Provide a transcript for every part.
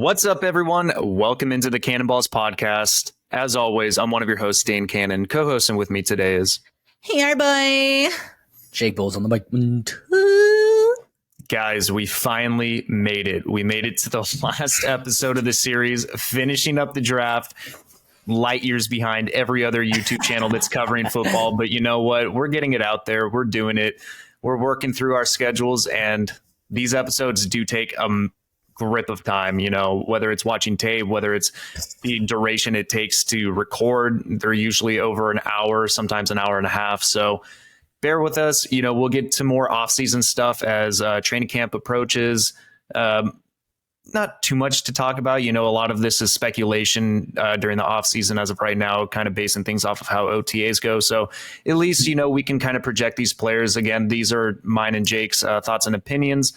What's up, everyone? Welcome into the Cannonballs podcast. As always, I'm one of your hosts, Dane Cannon. Co-hosting with me today is... Hey, everybody. Jake Bowles on the mic. 1, 2. Guys, we finally made it. We made it to the last episode of the series, finishing up the draft. Light years behind every other YouTube channel that's covering football. But you know what? We're getting it out there. We're doing it. We're working through our schedules, and these episodes do take a grip of time, you know, whether it's watching tape, whether it's the duration it takes to record. They're usually over an hour, sometimes an hour and a half. So bear with us. You know, we'll get to more off-season stuff as training camp approaches. Not too much to talk about. You know, a lot of this is speculation during the off-season as of right now, kind of basing things off of how OTAs go. So at least, you know, we can kind of project these players. Again, these are mine and Jake's thoughts and opinions.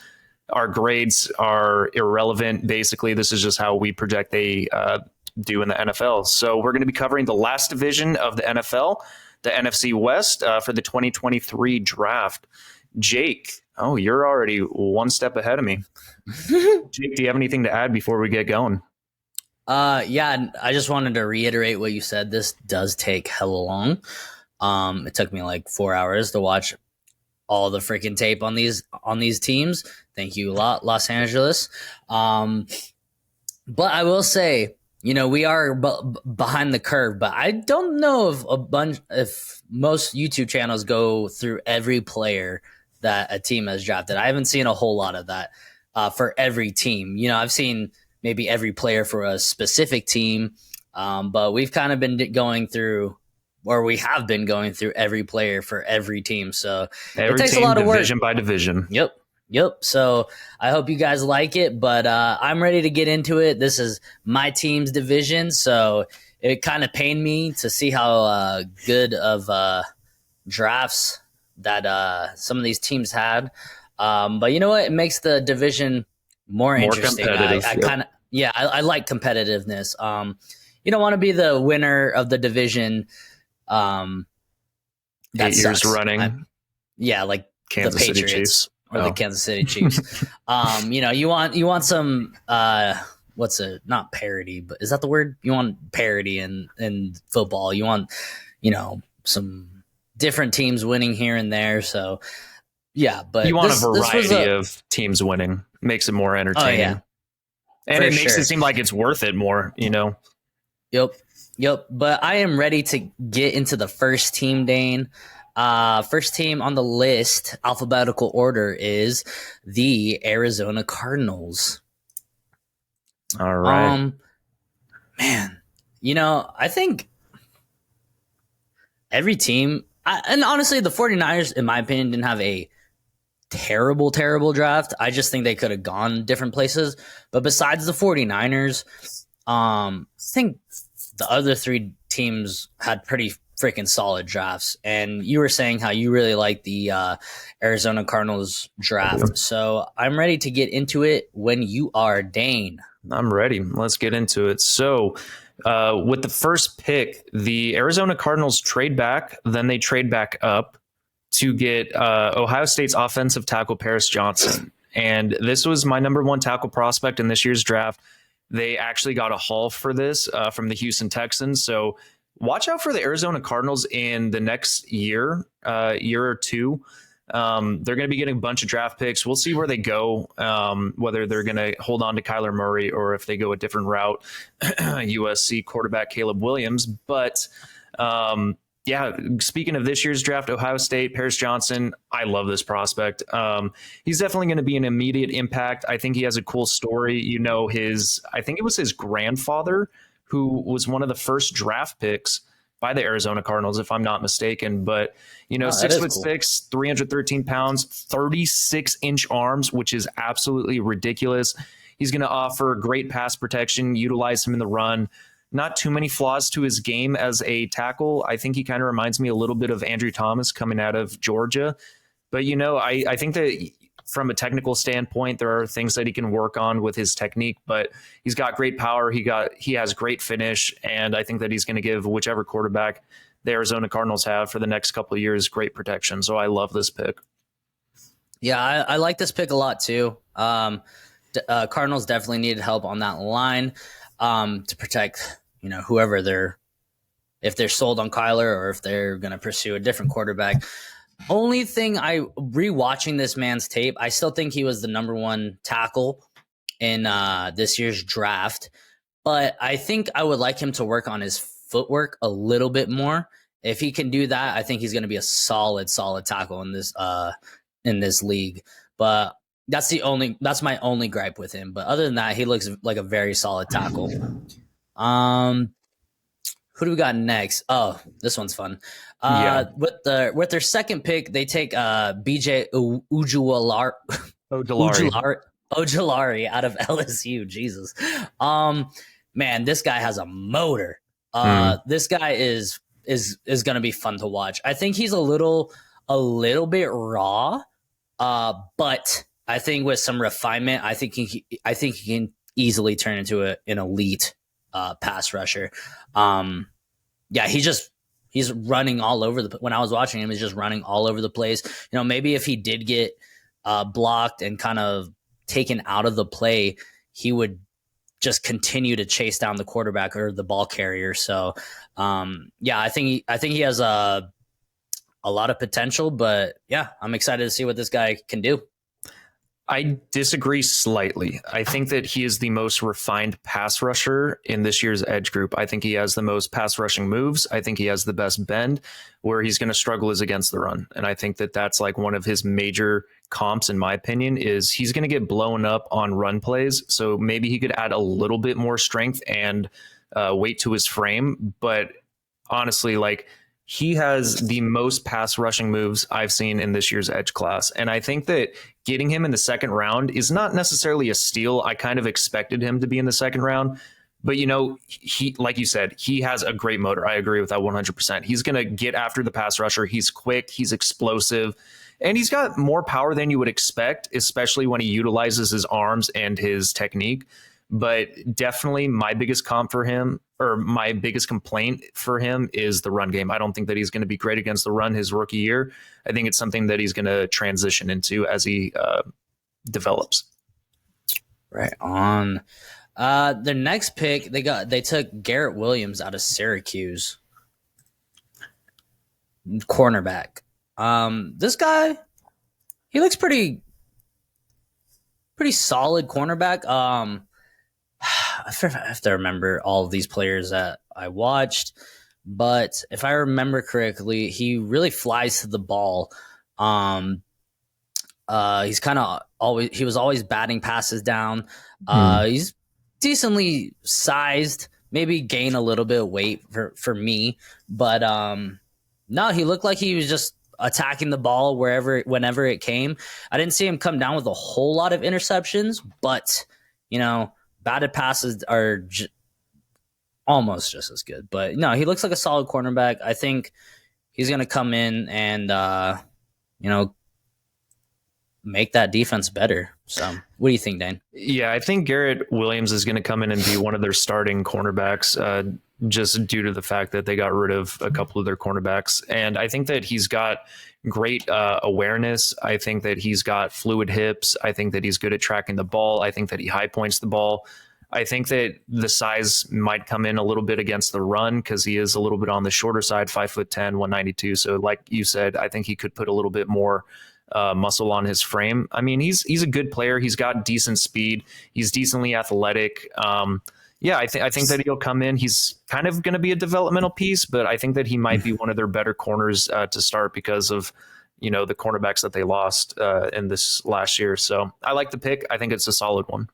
Our grades are irrelevant. Basically, this is just how we project they do in the NFL. So we're going to be covering the last division of the NFL, the NFC West, for the 2023 draft. Jake, you're already one step ahead of me. Jake, do you have anything to add before we get going? Yeah, I just wanted to reiterate what you said. This does take hella long. It took me like 4 hours to watch all the freaking tape on these teams. Thank you a lot, Los Angeles. But I will say, you know, we are behind the curve, but I don't know if most YouTube channels go through every player that a team has drafted. I haven't seen a whole lot of that for every team. You know, I've seen maybe every player for a specific team, but we've kind of been going through, or we have been going through every player for every team. So it takes a lot of work. Division by division. Yep. So I hope you guys like it, but I'm ready to get into it. This is my team's division, so it kind of pained me to see how good of drafts that some of these teams had. But you know what? It makes the division more interesting. I like competitiveness. You don't want to be the winner of the division. 8 years running. Like Kansas the City Patriots Chiefs. or the Kansas City Chiefs. You know, you want some not parody, but is that the word? You want parody in football. You want, you know, some different teams winning here and there. So yeah, but you want a variety of teams winning. Makes it more entertaining. And it makes it seem like it's worth it more, you know. Yep. But I am ready to get into the first team, Dane. First team on the list, alphabetical order, is the Arizona Cardinals. All right. Man, you know, I think every team, and honestly, the 49ers, in my opinion, didn't have a terrible draft. I just think they could have gone different places. But besides the 49ers, I think the other three teams had pretty freaking solid drafts. And you were saying how you really like the Arizona Cardinals draft. So I'm ready to get into it when you are, Dane. I'm ready. Let's get into it. So with the first pick, the Arizona Cardinals trade back, then they trade back up to get Ohio State's offensive tackle Paris Johnson. And this was my number one tackle prospect in this year's draft. They actually got a haul for this from the Houston Texans. So watch out for the Arizona Cardinals in the next year or two. They're going to be getting a bunch of draft picks. We'll see where they go, whether they're going to hold on to Kyler Murray or if they go a different route, USC quarterback Caleb Williams. But speaking of this year's draft, Ohio State, Paris Johnson, I love this prospect. He's definitely going to be an immediate impact. I think he has a cool story. You know, I think it was his grandfather who was one of the first draft picks by the Arizona Cardinals, if I'm not mistaken. But, you know, 6'6", 313 pounds, 36-inch arms, which is absolutely ridiculous. He's going to offer great pass protection, utilize him in the run. Not too many flaws to his game as a tackle. I think he kind of reminds me a little bit of Andrew Thomas coming out of Georgia. But, you know, I think that from a technical standpoint, there are things that he can work on with his technique, but he's got great power. He has great finish, and I think that he's going to give whichever quarterback the Arizona Cardinals have for the next couple of years great protection. So I love this pick. Yeah, I like this pick a lot too. Cardinals definitely needed help on that line to protect, whoever if they're sold on Kyler or if they're going to pursue a different quarterback. Only thing, rewatching this man's tape, I still think he was the number one tackle in this year's draft. But I think I would like him to work on his footwork a little bit more. If he can do that, I think he's going to be a solid tackle in this league. But that's my only gripe with him. But other than that, he looks like a very solid tackle. Who do we got next? Oh, this one's fun. With their second pick, they take BJ Ojulari out of LSU. Jesus, man, this guy has a motor. This guy is going to be fun to watch. I think he's a little bit raw, but I think with some refinement, I think he can easily turn into an elite pass rusher. He's running all over when I was watching him, he's just running all over the place. Maybe if he did get blocked and kind of taken out of the play, he would just continue to chase down the quarterback or the ball carrier. So, I think he has a lot of potential, but yeah, I'm excited to see what this guy can do. I disagree slightly. I think that he is the most refined pass rusher in this year's edge group. I think he has the most pass rushing moves. I think he has the best bend. Where he's going to struggle is against the run. And I think that that's like one of his major comps, in my opinion, is he's going to get blown up on run plays. So maybe he could add a little bit more strength and weight to his frame. But honestly, he has the most pass rushing moves I've seen in this year's edge class. And I think that getting him in the second round is not necessarily a steal. I kind of expected him to be in the second round. But, he, like you said, he has a great motor. I agree with that 100%. He's going to get after the pass rusher. He's quick. He's explosive. And he's got more power than you would expect, especially when he utilizes his arms and his technique. But definitely my biggest comp for him, or my biggest complaint for him, is the run game. I don't think that he's going to be great against the run his rookie year. I think it's something that he's going to transition into as he develops. Right on. Their next pick, they took Garrett Williams out of Syracuse, cornerback. This guy, he looks pretty solid cornerback. I have to remember all of these players that I watched, but if I remember correctly, he really flies to the ball. He's he was always batting passes down. He's decently sized, maybe gain a little bit of weight for me, but no, he looked like he was just attacking the ball whenever it came. I didn't see him come down with a whole lot of interceptions, but batted passes are almost just as good. But no, he looks like a solid cornerback. I think he's going to come in and, make that defense better. So what do you think, Dane? Yeah, I think Garrett Williams is going to come in and be one of their starting cornerbacks, just due to the fact that they got rid of a couple of their cornerbacks. And I think that he's got great awareness. I think that he's got fluid hips. I think that he's good at tracking the ball. I think that he high points the ball. I think that the size might come in a little bit against the run because he is a little bit on the shorter side, 5'10", 192. So like you said, I think he could put a little bit more muscle on his frame. I mean, he's a good player. He's got decent speed. He's decently athletic. I think that he'll come in. He's kind of going to be a developmental piece, but I think that he might be one of their better corners to start because of, the cornerbacks that they lost in this last year. So I like the pick. I think it's a solid one.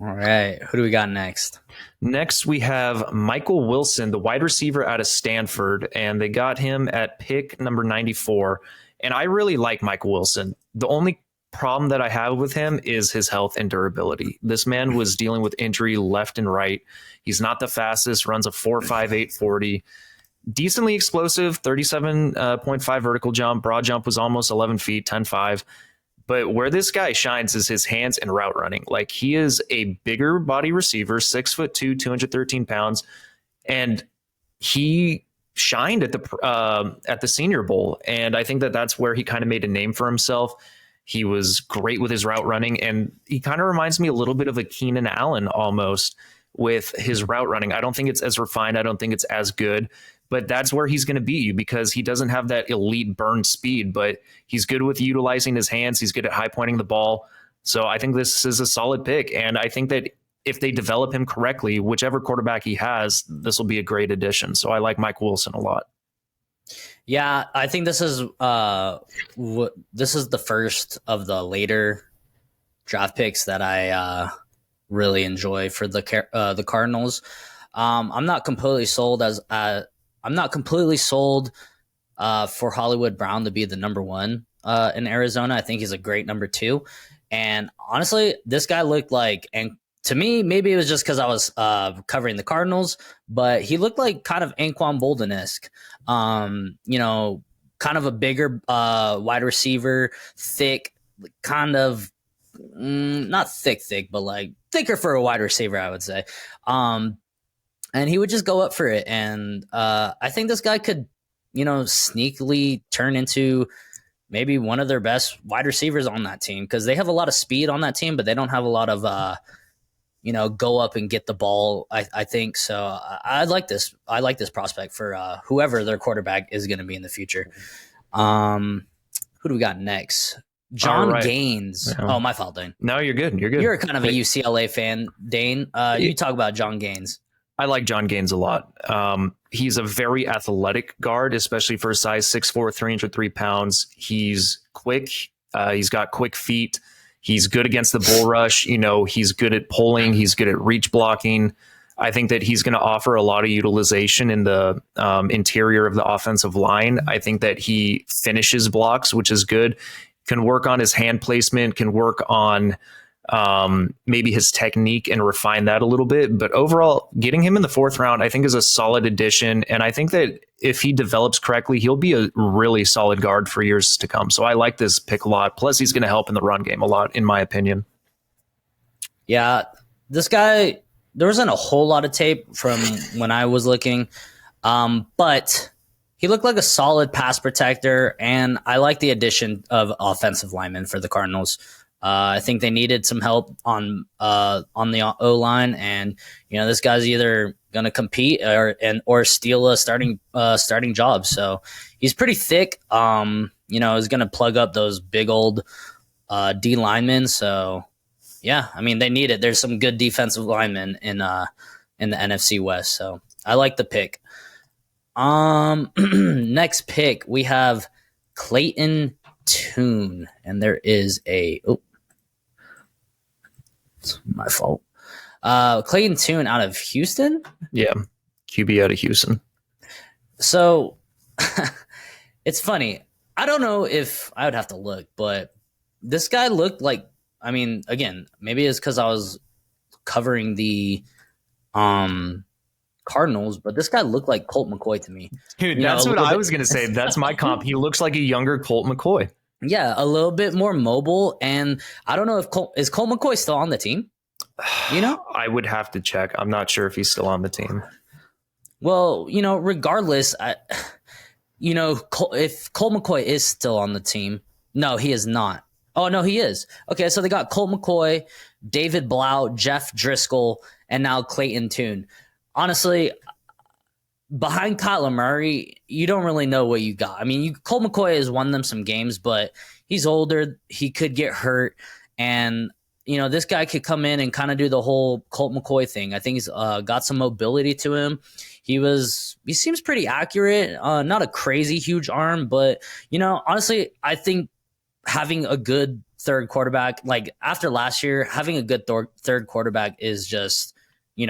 All right. Who do we got next? Next, we have Michael Wilson, the wide receiver out of Stanford, and they got him at pick number 94. And I really like Michael Wilson. The only problem that I have with him is his health and durability. This man was dealing with injury left and right. He's not the fastest, runs a 4.58 40. Decently explosive, 37.5 vertical jump. Broad jump was almost 11 feet, 10.5. But where this guy shines is his hands and route running. Like, he is a bigger body receiver, 6'2", 213 pounds. And he shined at the Senior Bowl. And I think that that's where he kind of made a name for himself. He was great with his route running, and he kind of reminds me a little bit of a Keenan Allen almost with his route running. I don't think it's as refined. I don't think it's as good, but that's where he's going to beat you because he doesn't have that elite burn speed, but he's good with utilizing his hands. He's good at high pointing the ball. So I think this is a solid pick. And I think that if they develop him correctly, whichever quarterback he has, this will be a great addition. So I like Mike Wilson a lot. Yeah, I think this is the first of the later draft picks that I really enjoy for the Cardinals. I'm not completely sold for Hollywood Brown to be the number one in Arizona. I think he's a great number two. And honestly, this guy looked like, and to me, maybe it was just because I was covering the Cardinals, but he looked like kind of Anquan Bolden-esque. Kind of a bigger wide receiver, thick, kind of not thick, but like thicker for a wide receiver, I would say. And he would just go up for it. And I think this guy could, sneakily turn into maybe one of their best wide receivers on that team because they have a lot of speed on that team, but they don't have a lot of, go up and get the ball. I think so. I like this. I like this prospect for whoever their quarterback is going to be in the future. Who do we got next? John Gaines. Yeah. Oh, my fault, Dane. No, you're good. You're kind of a UCLA fan, Dane. You talk about John Gaines. I like John Gaines a lot. He's a very athletic guard, especially for his size, 6'4", 303 pounds. He's quick. He's got quick feet. He's good against the bull rush. He's good at pulling. He's good at reach blocking. I think that he's going to offer a lot of utilization in the interior of the offensive line. I think that he finishes blocks, which is good. Can work on his hand placement, can work on maybe his technique and refine that a little bit. But overall, getting him in the 4th round, I think is a solid addition. And I think that if he develops correctly, he'll be a really solid guard for years to come. So I like this pick a lot. Plus, he's going to help in the run game a lot, in my opinion. Yeah, this guy, there wasn't a whole lot of tape from when I was looking, but he looked like a solid pass protector, and I like the addition of offensive linemen for the Cardinals. I think they needed some help on the O-line, and this guy's either going to compete or steal a starting job. So he's pretty thick. Is going to plug up those big old D linemen. So yeah, I mean they need it. There's some good defensive linemen in the NFC West. So I like the pick. Next pick we have Clayton Tune, and there is it's my fault. Clayton Tune out of Houston. Yeah, QB out of Houston. So it's funny. I don't know if I would have to look, but this guy looked like. I mean, again, maybe it's because I was covering the Cardinals, but this guy looked like Colt McCoy to me. Dude, that's what I was going to say. That's my comp. He looks like a younger Colt McCoy. Yeah, a little bit more mobile. And I don't know if Colt McCoy still on the team? I would have to check. I'm not sure if he's still on the team. Well, regardless, if Colt McCoy is still on the team, no, he is not. Oh, no, he is. Okay, so they got Colt McCoy, David Blau, Jeff Driscoll, and now Clayton Tune. Honestly, behind Kyler Murray, you don't really know what you got. I mean, Colt McCoy has won them some games, but he's older. He could get hurt. And, this guy could come in and kind of do the whole Colt McCoy thing. I think he's got some mobility to him. He seems pretty accurate. Not a crazy huge arm, but, honestly, I think having a good third quarterback, like after last year, having a good third quarterback is just,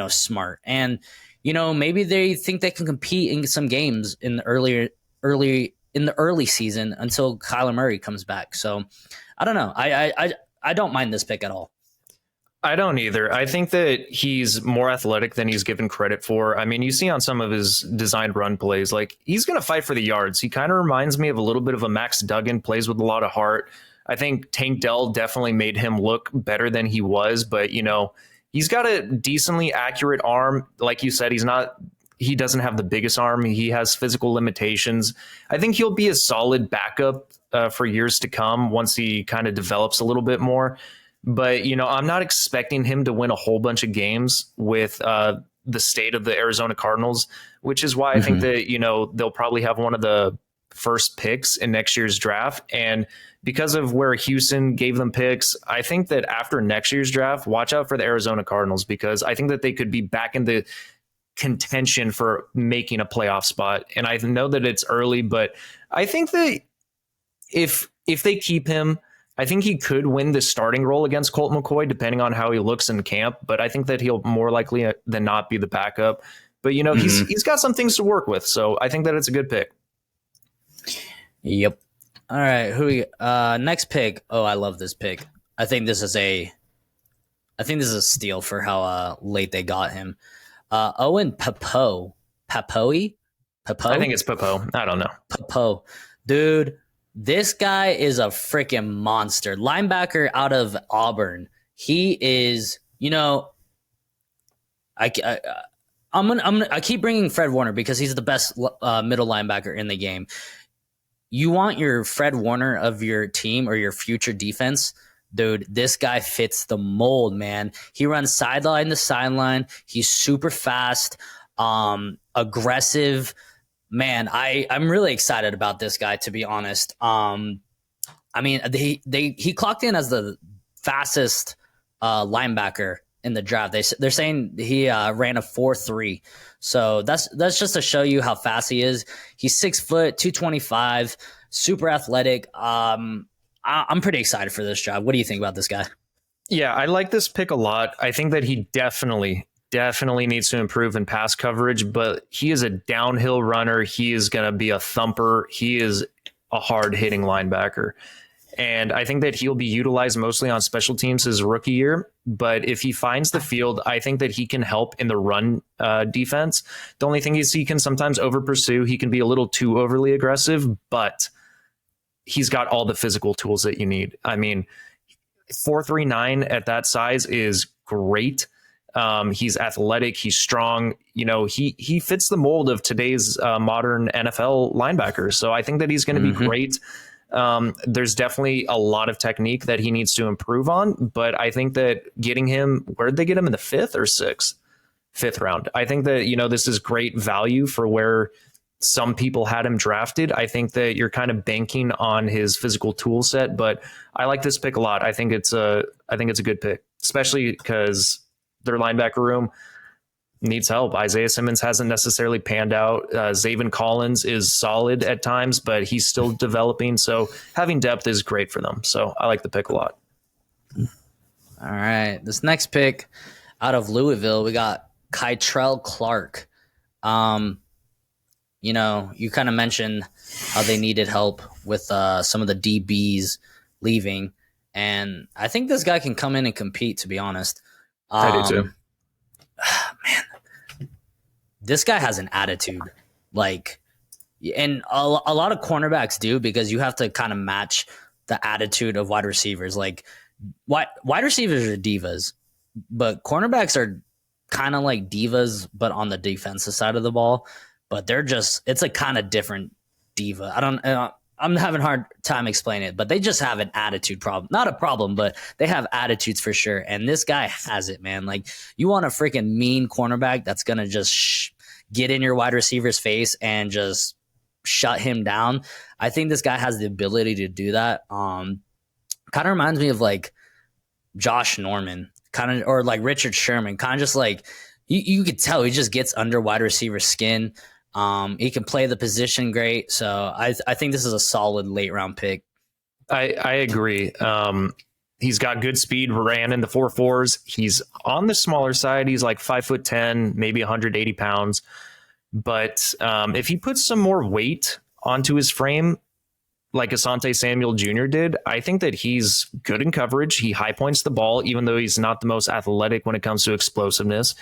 smart. And, maybe they think they can compete in some games in the early season until Kyler Murray comes back. So I don't know. I don't mind this pick at all. I don't either. I think that he's more athletic than he's given credit for. I mean, you see on some of his designed run plays, like he's going to fight for the yards. He kind of reminds me of a little bit of a Max Duggan, plays with a lot of heart. I think Tank Dell definitely made him look better than he was, but he's got a decently accurate arm. Like you said, he's not he doesn't have the biggest arm. He has physical limitations. I think he'll be a solid backup for years to come once he kind of develops a little bit more. But, I'm not expecting him to win a whole bunch of games with the state of the Arizona Cardinals, which is why I think that, they'll probably have one of the first picks in next year's draft. And because of where Houston gave them picks, I think that after next year's draft, watch out for the Arizona Cardinals, because I think that they could be back in the contention for making a playoff spot. And I know that it's early, but I think that if they keep him, I think he could win the starting role against Colt McCoy, depending on how he looks in camp. But I think that he'll more likely than not be the backup. But, he's got some things to work with. So I think that it's a good pick. Yep. All right. Next pick. Oh, I love this pick. I think this is a steal for how late they got him. Owen Papo. Papoe? Papo? I think it's Papo. I don't know. Papo. Dude, this guy is a freaking monster. Linebacker out of Auburn. He is, I keep bringing Fred Warner because he's the best middle linebacker in the game. You want your Fred Warner of your team or your future defense, dude, this guy fits the mold, man. He runs sideline to sideline. He's super fast, aggressive. Man, I'm really excited about this guy, to be honest. He clocked in as the fastest linebacker in the draft. They're saying he ran a 4.3. So that's just to show you how fast he is. He's 6 foot, 225, super athletic. I'm pretty excited for this job. What do you think about this guy? Yeah, I like this pick a lot. I think that he definitely needs to improve in pass coverage, but he is a downhill runner. He is going to be a thumper. He is a hard hitting linebacker. And I think that he'll be utilized mostly on special teams his rookie year. But if he finds the field, I think that he can help in the run defense. The only thing is he can sometimes over pursue. He can be a little too overly aggressive, but he's got all the physical tools that you need. I mean, 4.39 at that size is great. He's athletic. He's strong. He fits the mold of today's modern NFL linebackers. So I think that he's going to be great. There's definitely a lot of technique that he needs to improve on, but I think that getting him, where did they get him, in the 5th or 6th? 5th round. I think that, this is great value for where some people had him drafted. I think that you're kind of banking on his physical tool set, but I like this pick a lot. I think it's a good pick, especially because their linebacker room needs help. Isaiah Simmons hasn't necessarily panned out. Zaven Collins is solid at times, but he's still developing. So having depth is great for them. So I like the pick a lot. All right. This next pick out of Louisville, we got Kytrell Clark. You kind of mentioned how they needed help with some of the DBs leaving. And I think this guy can come in and compete, to be honest. I do too. Man, this guy has an attitude, and a lot of cornerbacks do, because you have to kind of match the attitude of wide receivers. Like wide receivers are divas, but cornerbacks are kind of like divas, but on the defensive side of the ball. But it's a kind of different diva. I'm having a hard time explaining it, but they just have an attitude problem. Not a problem, but they have attitudes for sure. And this guy has it, man. Like, you want a freaking mean cornerback that's going to just get in your wide receiver's face and just shut him down. I think this guy has the ability to do that. Kind of reminds me of like Josh Norman, or like Richard Sherman, kind of just like you could tell he just gets under wide receiver skin. He can play the position great. So I think this is a solid late round pick. I agree. He's got good speed, ran in the 4.4s. He's on the smaller side. He's like 5'10", maybe 180 pounds. But if he puts some more weight onto his frame, like Asante Samuel Jr. did, I think that he's good in coverage. He high points the ball, even though he's not the most athletic when it comes to explosiveness.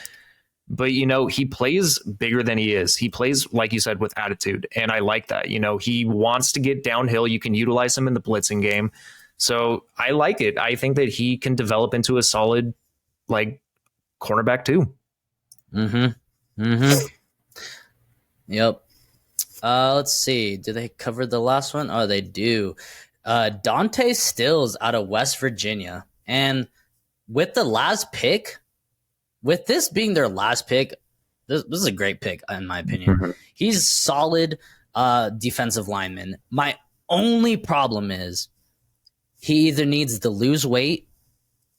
But, he plays bigger than he is. He plays, like you said, with attitude. And I like that. He wants to get downhill. You can utilize him in the blitzing game. So I like it. I think that he can develop into a solid, cornerback too. Yep. Let's see. Do they cover the last one? Oh, they do. Dante Stills out of West Virginia. And with the last pick, with this being their last pick, this is a great pick, in my opinion. Mhm. He's solid defensive lineman. My only problem is he either needs to lose weight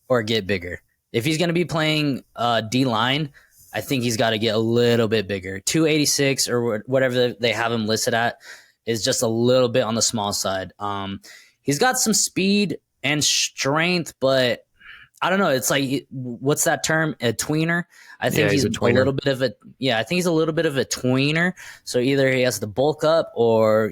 or get bigger. If he's going to be playing D line, I think he's got to get a little bit bigger. 286 or whatever they have him listed at is just a little bit on the small side. He's got some speed and strength, but I don't know. It's like, what's that term? A tweener. I think he's a little bit of a, I think he's a little bit of a tweener. So either he has to bulk up or,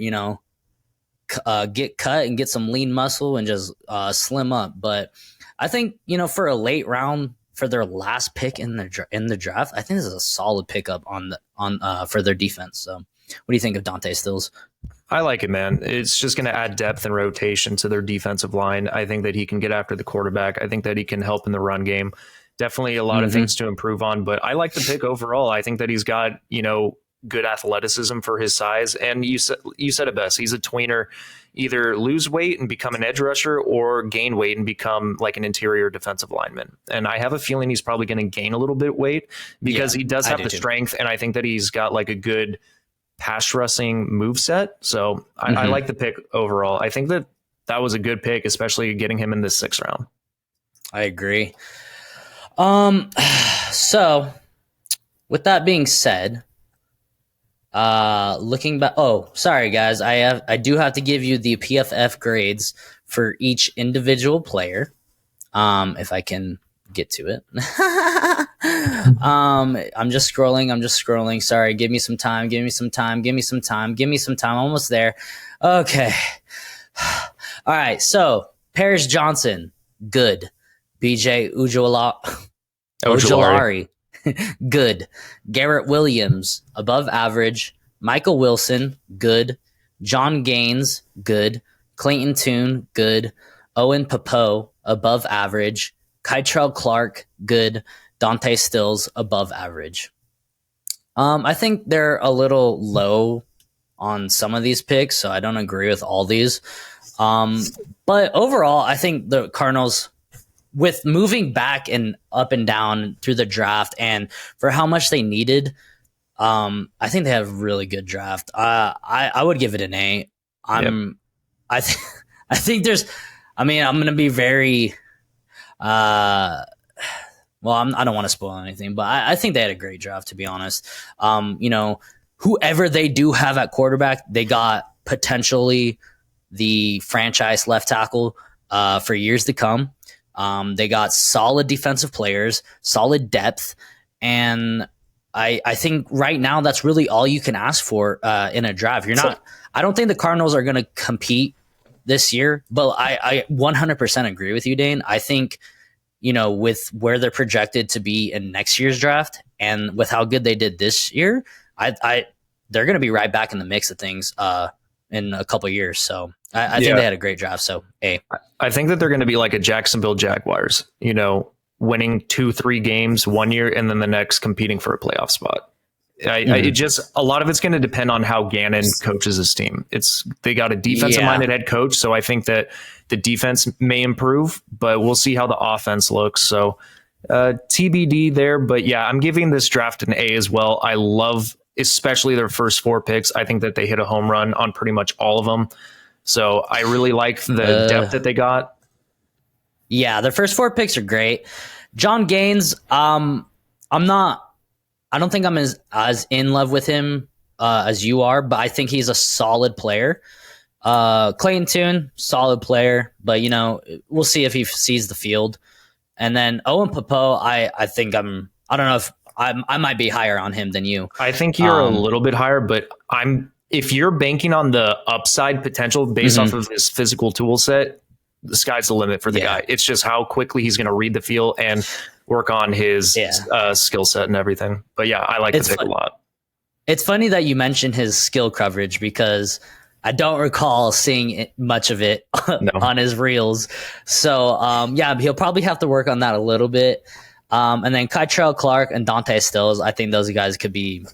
get cut and get some lean muscle and just slim up. But I think, for a late round, for their last pick in the draft, I think this is a solid pickup for their defense. So what do you think of Dante Stills? I like it, man. It's just going to add depth and rotation to their defensive line. I think that he can get after the quarterback. I think that he can help in the run game. Definitely a lot of things to improve on, but I like the pick overall. I think that he's got, good athleticism for his size. And you said it best. He's a tweener. Either lose weight and become an edge rusher or gain weight and become like an interior defensive lineman. And I have a feeling he's probably going to gain a little bit weight because he does have the strength. And I think that he's got like a good pass rushing move set. So I like the pick overall. I think that was a good pick, especially getting him in the 6th round. I agree. So with that being said, looking back, sorry guys, I do have to give you the PFF grades for each individual player. If I can get to it. I'm just scrolling. Sorry, give me some time. Almost there. Okay. All right. So Paris Johnson, good. BJ Ojolari, good. Garrett Williams, above average. Michael Wilson, good. John Gaines, good. Clayton Tune, good. Owen Popo, above average. Kytrell Clark, good. Dante Stills, above average. I think they're a little low on some of these picks, so I don't agree with all these. But overall, I think the Cardinals, with moving back and up and down through the draft and for how much they needed, I think they have a really good draft. I would give it an A. I think there's, I'm going to be very, I don't want to spoil anything, but I think they had a great draft, to be honest. Whoever they do have at quarterback, they got potentially the franchise left tackle for years to come. They got solid defensive players, solid depth, and I think right now that's really all you can ask for in a draft. I don't think the Cardinals are going to compete this year, but I 100% agree with you, Dane. I think, with where they're projected to be in next year's draft and with how good they did this year, they're going to be right back in the mix of things in a couple of years. So I think they had a great draft. So A. I think that they're going to be like a Jacksonville Jaguars, winning 2-3 games one year and then the next competing for a playoff spot. A lot of it's going to depend on how Gannon coaches his team. They got a defensive-minded head coach, so I think that the defense may improve, but we'll see how the offense looks. So TBD there, but yeah, I'm giving this draft an A as well. I love, especially their first 4 picks. I think that they hit a home run on pretty much all of them. So I really like the depth that they got. Yeah, their first 4 picks are great. John Gaines, I don't think I'm as in love with him as you are, but I think he's a solid player. Clayton Tune, solid player, but we'll see if he sees the field. And then Owen Popo, I think I don't know if I might be higher on him than you. I think you're a little bit higher, but if you're banking on the upside potential based off of his physical tool set, the sky's the limit for the guy. It's just how quickly he's going to read the field and work on his skill set and everything. But yeah, I like the pick a lot. It's funny that you mentioned his skill coverage because I don't recall seeing much of it on his reels. So he'll probably have to work on that a little bit. And then Kytrell Clark and Dante Stills, I think those guys could be,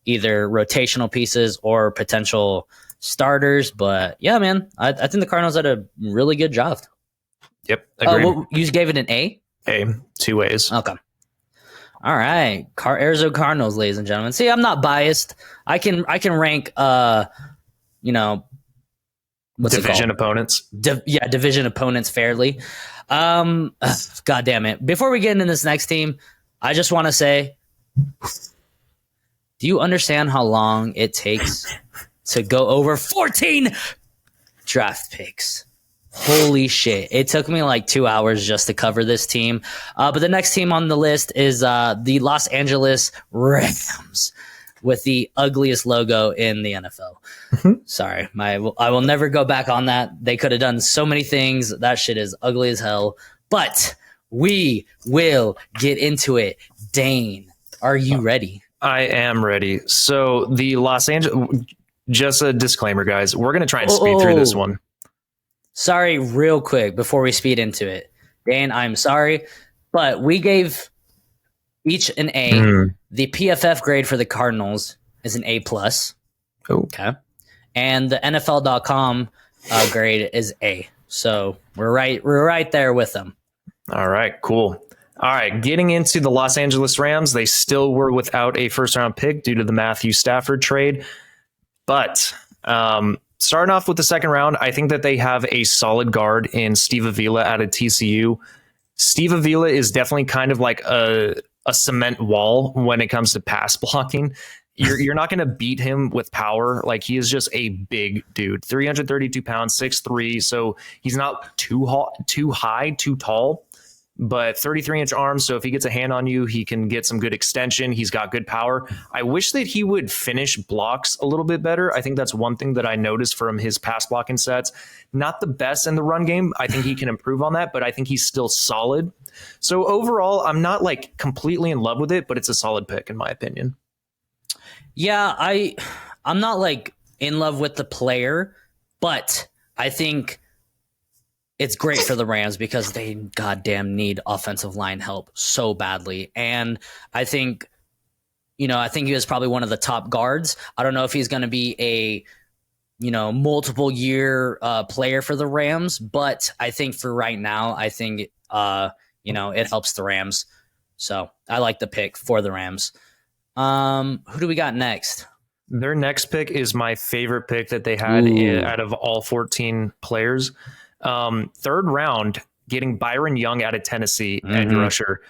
either rotational pieces or potential starters. But yeah, man, I think the Cardinals had a really good draft. Yep, agreed. You gave it an A? A, 2 A's. Okay. All right, Arizona Cardinals, ladies and gentlemen. See, I'm not biased. I can rank, you know, what's Division opponents. Division opponents fairly. God damn it! Before we get into this next team, I just want to say, do you understand how long it takes to go over 14 draft picks? Holy shit. It took me like 2 hours just to cover this team. But the next team on the list is the Los Angeles Rams with the ugliest logo in the NFL. Sorry. I will never go back on that. They could have done so many things. That shit is ugly as hell. But we will get into it. Dane, are you ready? I am ready. So the Los Angeles, just a disclaimer, guys. We're going to try and speed through this one. Sorry, real quick before we speed into it. Dan, I'm sorry, but we gave each an A. The PFF grade for the Cardinals is an A+. Okay. And the NFL.com grade is A. So we're right there with them. All right, cool. All right, getting into the Los Angeles Rams, they still were without a first-round pick due to the Matthew Stafford trade. But starting off with the second round, I think that they have a solid guard in Steve Avila out of TCU. Steve Avila is definitely kind of like a cement wall when it comes to pass blocking. You're not going to beat him with power. Like, he is just a big dude, 332 pounds, 6'3". So he's not too high, too tall, but 33-inch arms. So if he gets a hand on you, he can get some good extension. He's got good power. I wish that he would finish blocks a little bit better. I think that's one thing that I noticed from his pass blocking sets. Not the best in the run game. I think he can improve on that, but I think he's still solid. So overall, I'm not like completely in love with it, but it's a solid pick in my opinion. Yeah, I'm not like in love with the player, but I think it's great for the Rams because they goddamn need offensive line help so badly. And I think he was probably one of the top guards. I don't know if he's going to be a, multiple year player for the Rams, but I think for right now, I think, it helps the Rams. So I like the pick for the Rams. Who do we got next? Their next pick is my favorite pick that they had out of all 14 players. Third round, getting Byron Young out of Tennessee, edge rusher.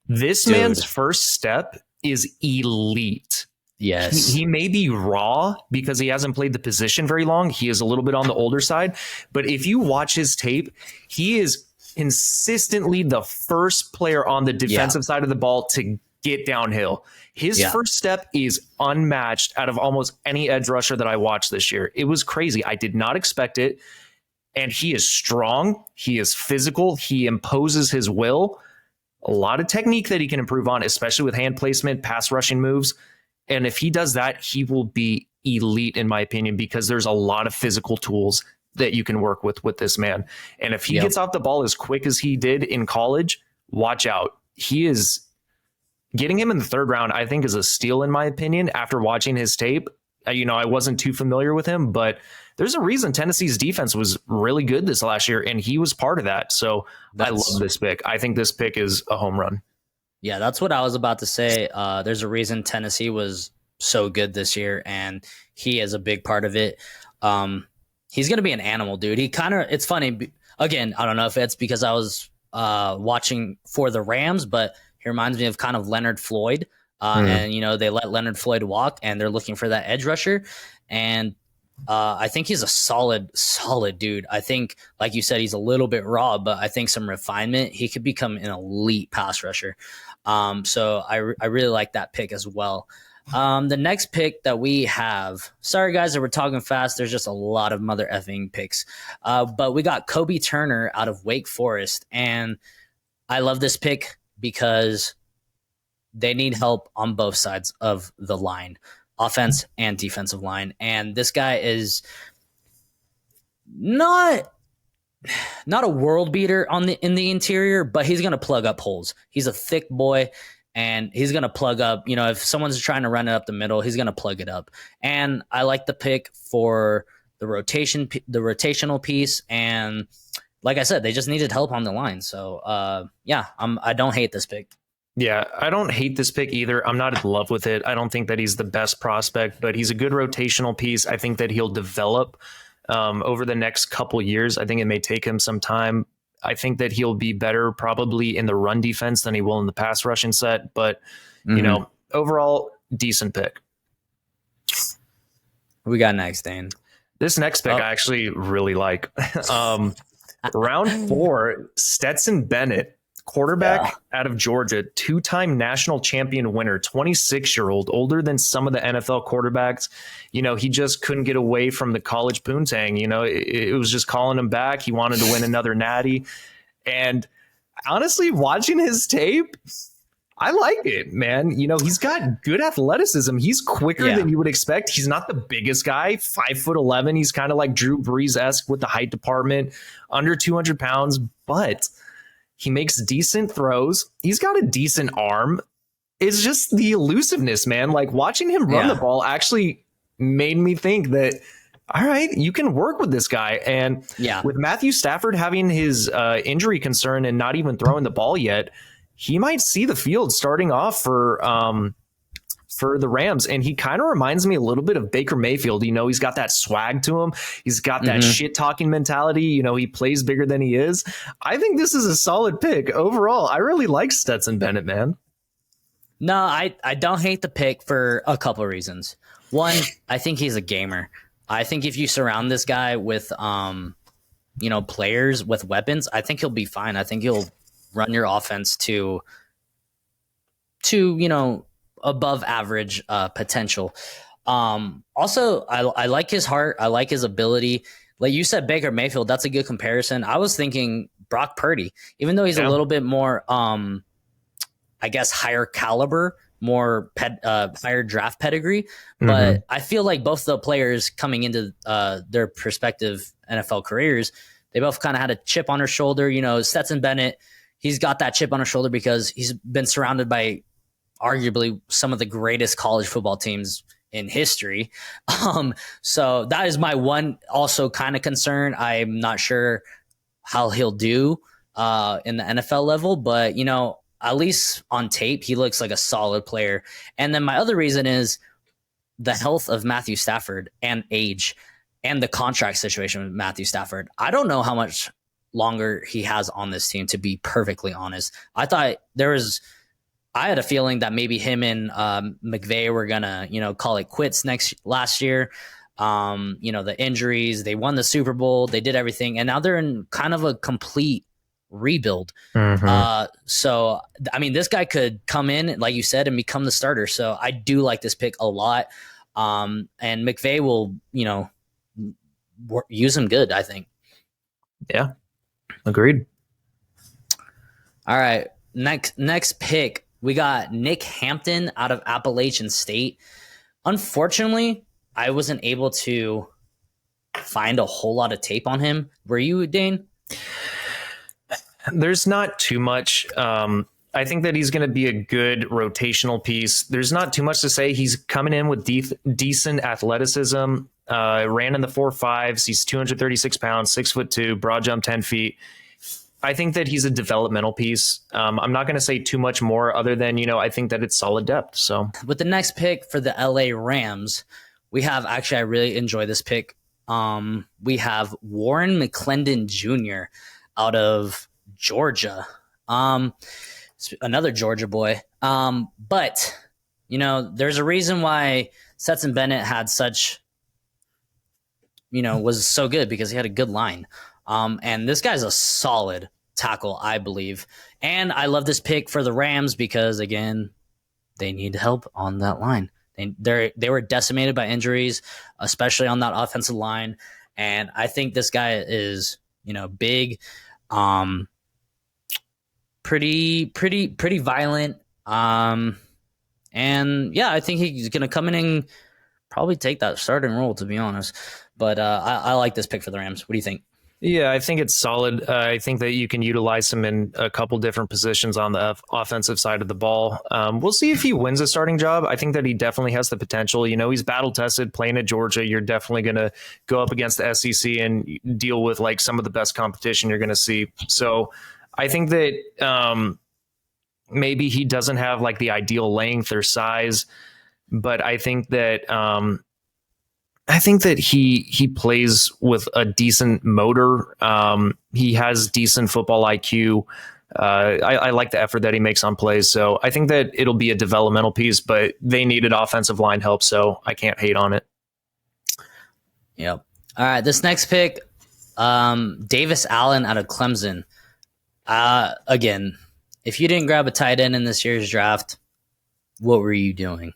This man's first step is elite. Yes. He may be raw because he hasn't played the position very long. He is a little bit on the older side. But if you watch his tape, he is consistently the first player on the defensive side of the ball to get downhill. His first step is unmatched out of almost any edge rusher that I watched this year. It was crazy. I did not expect it. And he is strong. He is physical. He imposes his will. A lot of technique that he can improve on, especially with hand placement, pass rushing moves. And if he does that, he will be elite, in my opinion, because there's a lot of physical tools that you can work with this man. And if he gets off the ball as quick as he did in college, watch out. He is getting him in the third round, I think, is a steal, in my opinion, after watching his tape. I wasn't too familiar with him, but there's a reason Tennessee's defense was really good this last year, and he was part of that. So I love this pick. I think this pick is a home run. Yeah, that's what I was about to say. There's a reason Tennessee was so good this year, and he is a big part of it. He's going to be an animal, dude. It's funny. Again, I don't know if it's because I was watching for the Rams, but he reminds me of kind of Leonard Floyd. And, they let Leonard Floyd walk, and they're looking for that edge rusher. And I think he's a solid dude. I think, like you said, he's a little bit raw, but I think some refinement, he could become an elite pass rusher. So I really like that pick as well. The next pick that we have, sorry guys that we're talking fast, there's just a lot of mother effing picks. But we got Kobe Turner out of Wake Forest, and I love this pick because they need help on both sides of the line, offense and defensive line. And this guy is not a world beater in the interior, but he's going to plug up holes. He's a thick boy, and he's going to plug up. If someone's trying to run it up the middle, he's going to plug it up. And I like the pick for the rotational piece. And like I said, they just needed help on the line. So I don't hate this pick. Yeah, I don't hate this pick either. I'm not in love with it. I don't think that he's the best prospect, but he's a good rotational piece. I think that he'll develop over the next couple years. I think it may take him some time. I think that he'll be better probably in the run defense than he will in the pass rushing set. But, overall, decent pick. What we got next, Dane? This next pick I actually really like. Round 4, Stetson Bennett. Quarterback out of Georgia, 2-time national champion winner, 26-year-old, older than some of the NFL quarterbacks. He just couldn't get away from the college poontang. It was just calling him back. He wanted to win another natty. And honestly, watching his tape, I like it, man. He's got good athleticism. He's quicker than you would expect. He's not the biggest guy, 5'11". He's kind of like Drew Brees-esque with the height department, under 200 pounds, but he makes decent throws. He's got a decent arm. It's just the elusiveness, man. Like watching him run the ball actually made me think that, all right, you can work with this guy. And with Matthew Stafford having his injury concern and not even throwing the ball yet, he might see the field starting off for the Rams. And he kind of reminds me a little bit of Baker Mayfield. He's got that swag to him. He's got that shit talking mentality. He plays bigger than he is. I think this is a solid pick overall. I really like Stetson Bennett, man. No, I don't hate the pick for a couple of reasons. One, I think he's a gamer. I think if you surround this guy with, players with weapons, I think he'll be fine. I think he'll run your offense to above average potential. Also, I like his heart. I like his ability. Like you said, Baker Mayfield, that's a good comparison. I was thinking Brock Purdy, even though he's a little bit more, I guess, higher caliber, more higher draft pedigree. But I feel like both the players coming into their prospective NFL careers, they both kind of had a chip on their shoulder. Stetson Bennett, he's got that chip on his shoulder because he's been surrounded by arguably some of the greatest college football teams in history. So that is my one also kind of concern. I'm not sure how he'll do in the NFL level, but at least on tape, he looks like a solid player. And then my other reason is the health of Matthew Stafford and age and the contract situation with Matthew Stafford. I don't know how much longer he has on this team, to be perfectly honest. I had a feeling that maybe him and McVay were gonna, call it quits last year. The injuries, they won the Super Bowl, they did everything, and now they're in kind of a complete rebuild. So, I mean, this guy could come in, like you said, and become the starter. So I do like this pick a lot. And McVay will, use him good, I think. Yeah, agreed. All right, next pick. We got Nick Hampton out of Appalachian State. Unfortunately, I wasn't able to find a whole lot of tape on him. Were you, Dane? There's not too much. I think that he's going to be a good rotational piece. There's not too much to say. He's coming in with decent athleticism. Ran in the 4.5s. He's 236 pounds, 6'2", broad jump 10 feet. I think that he's a developmental piece. I'm not going to say too much more other than, I think that it's solid depth. So with the next pick for the LA Rams, we have, actually, I really enjoy this pick. We have Warren McClendon Jr. out of Georgia. Another Georgia boy. But, there's a reason why Stetson Bennett had such, was so good, because he had a good line. And this guy's a solid tackle, I believe. And I love this pick for the Rams because, again, they need help on that line. They were decimated by injuries, especially on that offensive line. And I think this guy is, big, pretty violent. And yeah, I think he's going to come in and probably take that starting role, to be honest. But I like this pick for the Rams. What do you think? Yeah, I think it's solid. I think that you can utilize him in a couple different positions on the offensive side of the ball. We'll see if he wins a starting job. I think that he definitely has the potential. You know, he's battle tested playing at Georgia. You're definitely going to go up against the SEC and deal with like some of the best competition you're going to see. So I think that maybe he doesn't have like the ideal length or size, but I think that he plays with a decent motor. He has decent football IQ. I like the effort that he makes on plays. So I think that it'll be a developmental piece, but they needed offensive line help, so I can't hate on it. Yep. All right, this next pick, Davis Allen out of Clemson. Again, if you didn't grab a tight end in this year's draft, what were you doing?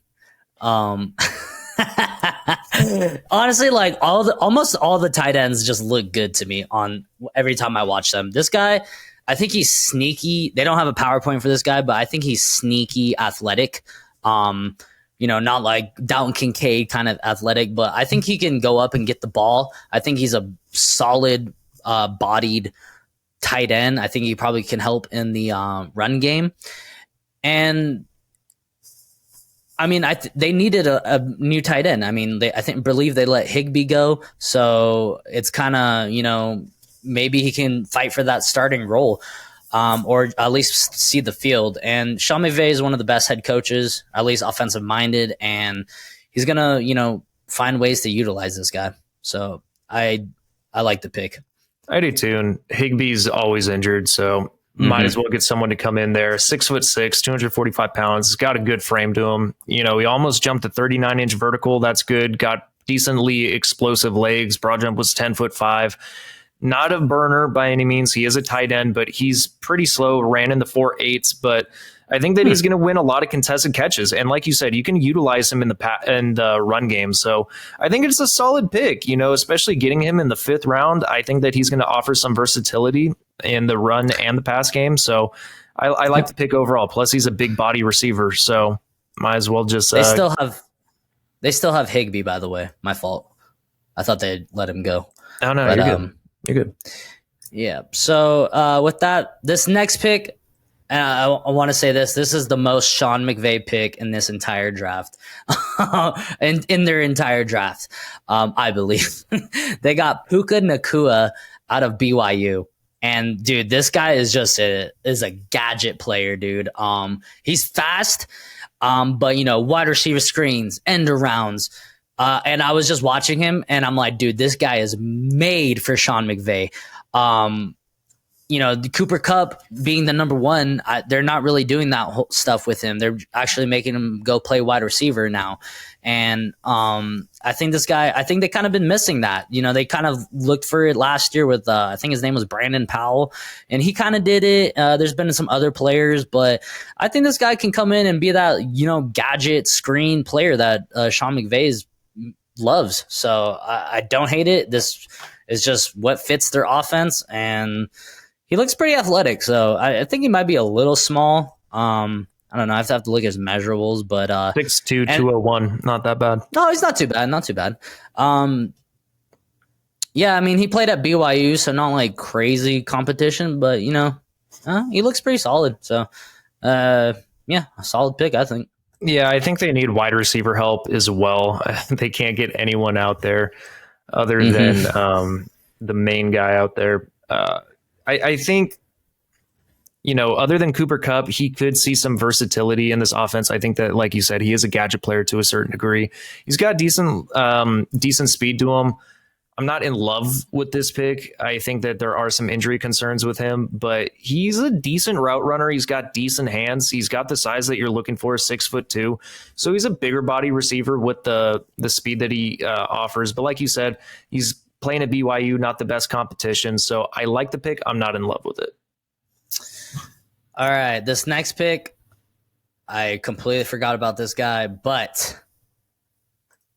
Honestly, like almost all the tight ends just look good to me on every time I watch them. This guy, I think he's sneaky. They don't have a PowerPoint for this guy, but I think he's sneaky athletic. Not like Dalton Kincaid kind of athletic, but I think he can go up and get the ball. I think he's a solid bodied tight end. I think he probably can help in the run game. And I mean, they needed a new tight end. I mean, believe they let Higbee go, so it's kind of maybe he can fight for that starting role, or at least see the field. And Sean McVay is one of the best head coaches, at least offensive minded, and he's gonna find ways to utilize this guy. So I like the pick. I do too, and Higbee's always injured, so might as well get someone to come in there. 6'6", 245 pounds. He's got a good frame to him. He almost jumped a 39-inch vertical. That's good. Got decently explosive legs. Broad jump was 10'5". Not a burner by any means. He is a tight end, but he's pretty slow. Ran in the 4.8s, but I think that he's going to win a lot of contested catches. And like you said, you can utilize him in the run game. So I think it's a solid pick, especially getting him in the 5th round. I think that he's going to offer some versatility in the run and the pass game. So I like the pick overall. Plus he's a big body receiver. So might as well just, they still have Higbee, by the way. My fault. I thought they'd let him go. Oh no, you're good. You're good. Yeah. So with that, this next pick, and I want to say this is the most Sean McVay pick in this entire draft. And in their entire draft, I believe. They got Puka Nacua out of BYU. And dude, this guy is just a gadget player, dude. He's fast, but wide receiver screens, end arounds. And I was just watching him and I'm like, dude, this guy is made for Sean McVay. The Cooper Kupp being the number one, they're not really doing that whole stuff with him. They're actually making him go play wide receiver now. And I think they kind of been missing that. They kind of looked for it last year with, I think his name was Brandon Powell, and he kind of did it. There's been some other players, but I think this guy can come in and be that, gadget screen player that Sean McVay loves. So I don't hate it. This is just what fits their offense, and he looks pretty athletic, so I think he might be a little small. I don't know. I have to look at his measurables, but 6'2", 201, not that bad. No, he's not too bad. Not too bad. Yeah, I mean, he played at BYU, so not like crazy competition, but he looks pretty solid. So, a solid pick, I think. Yeah, I think they need wide receiver help as well. They can't get anyone out there other than the main guy out there. I think, other than Cooper Kupp, he could see some versatility in this offense. I think that, like you said, he is a gadget player to a certain degree. He's got decent speed to him. I'm not in love with this pick. I think that there are some injury concerns with him, but he's a decent route runner. He's got decent hands. He's got the size that you're looking for, 6'2". So he's a bigger body receiver with the speed that he offers. But like you said, he's playing at BYU, not the best competition. So I like the pick. I'm not in love with it. All right. This next pick, I completely forgot about this guy, but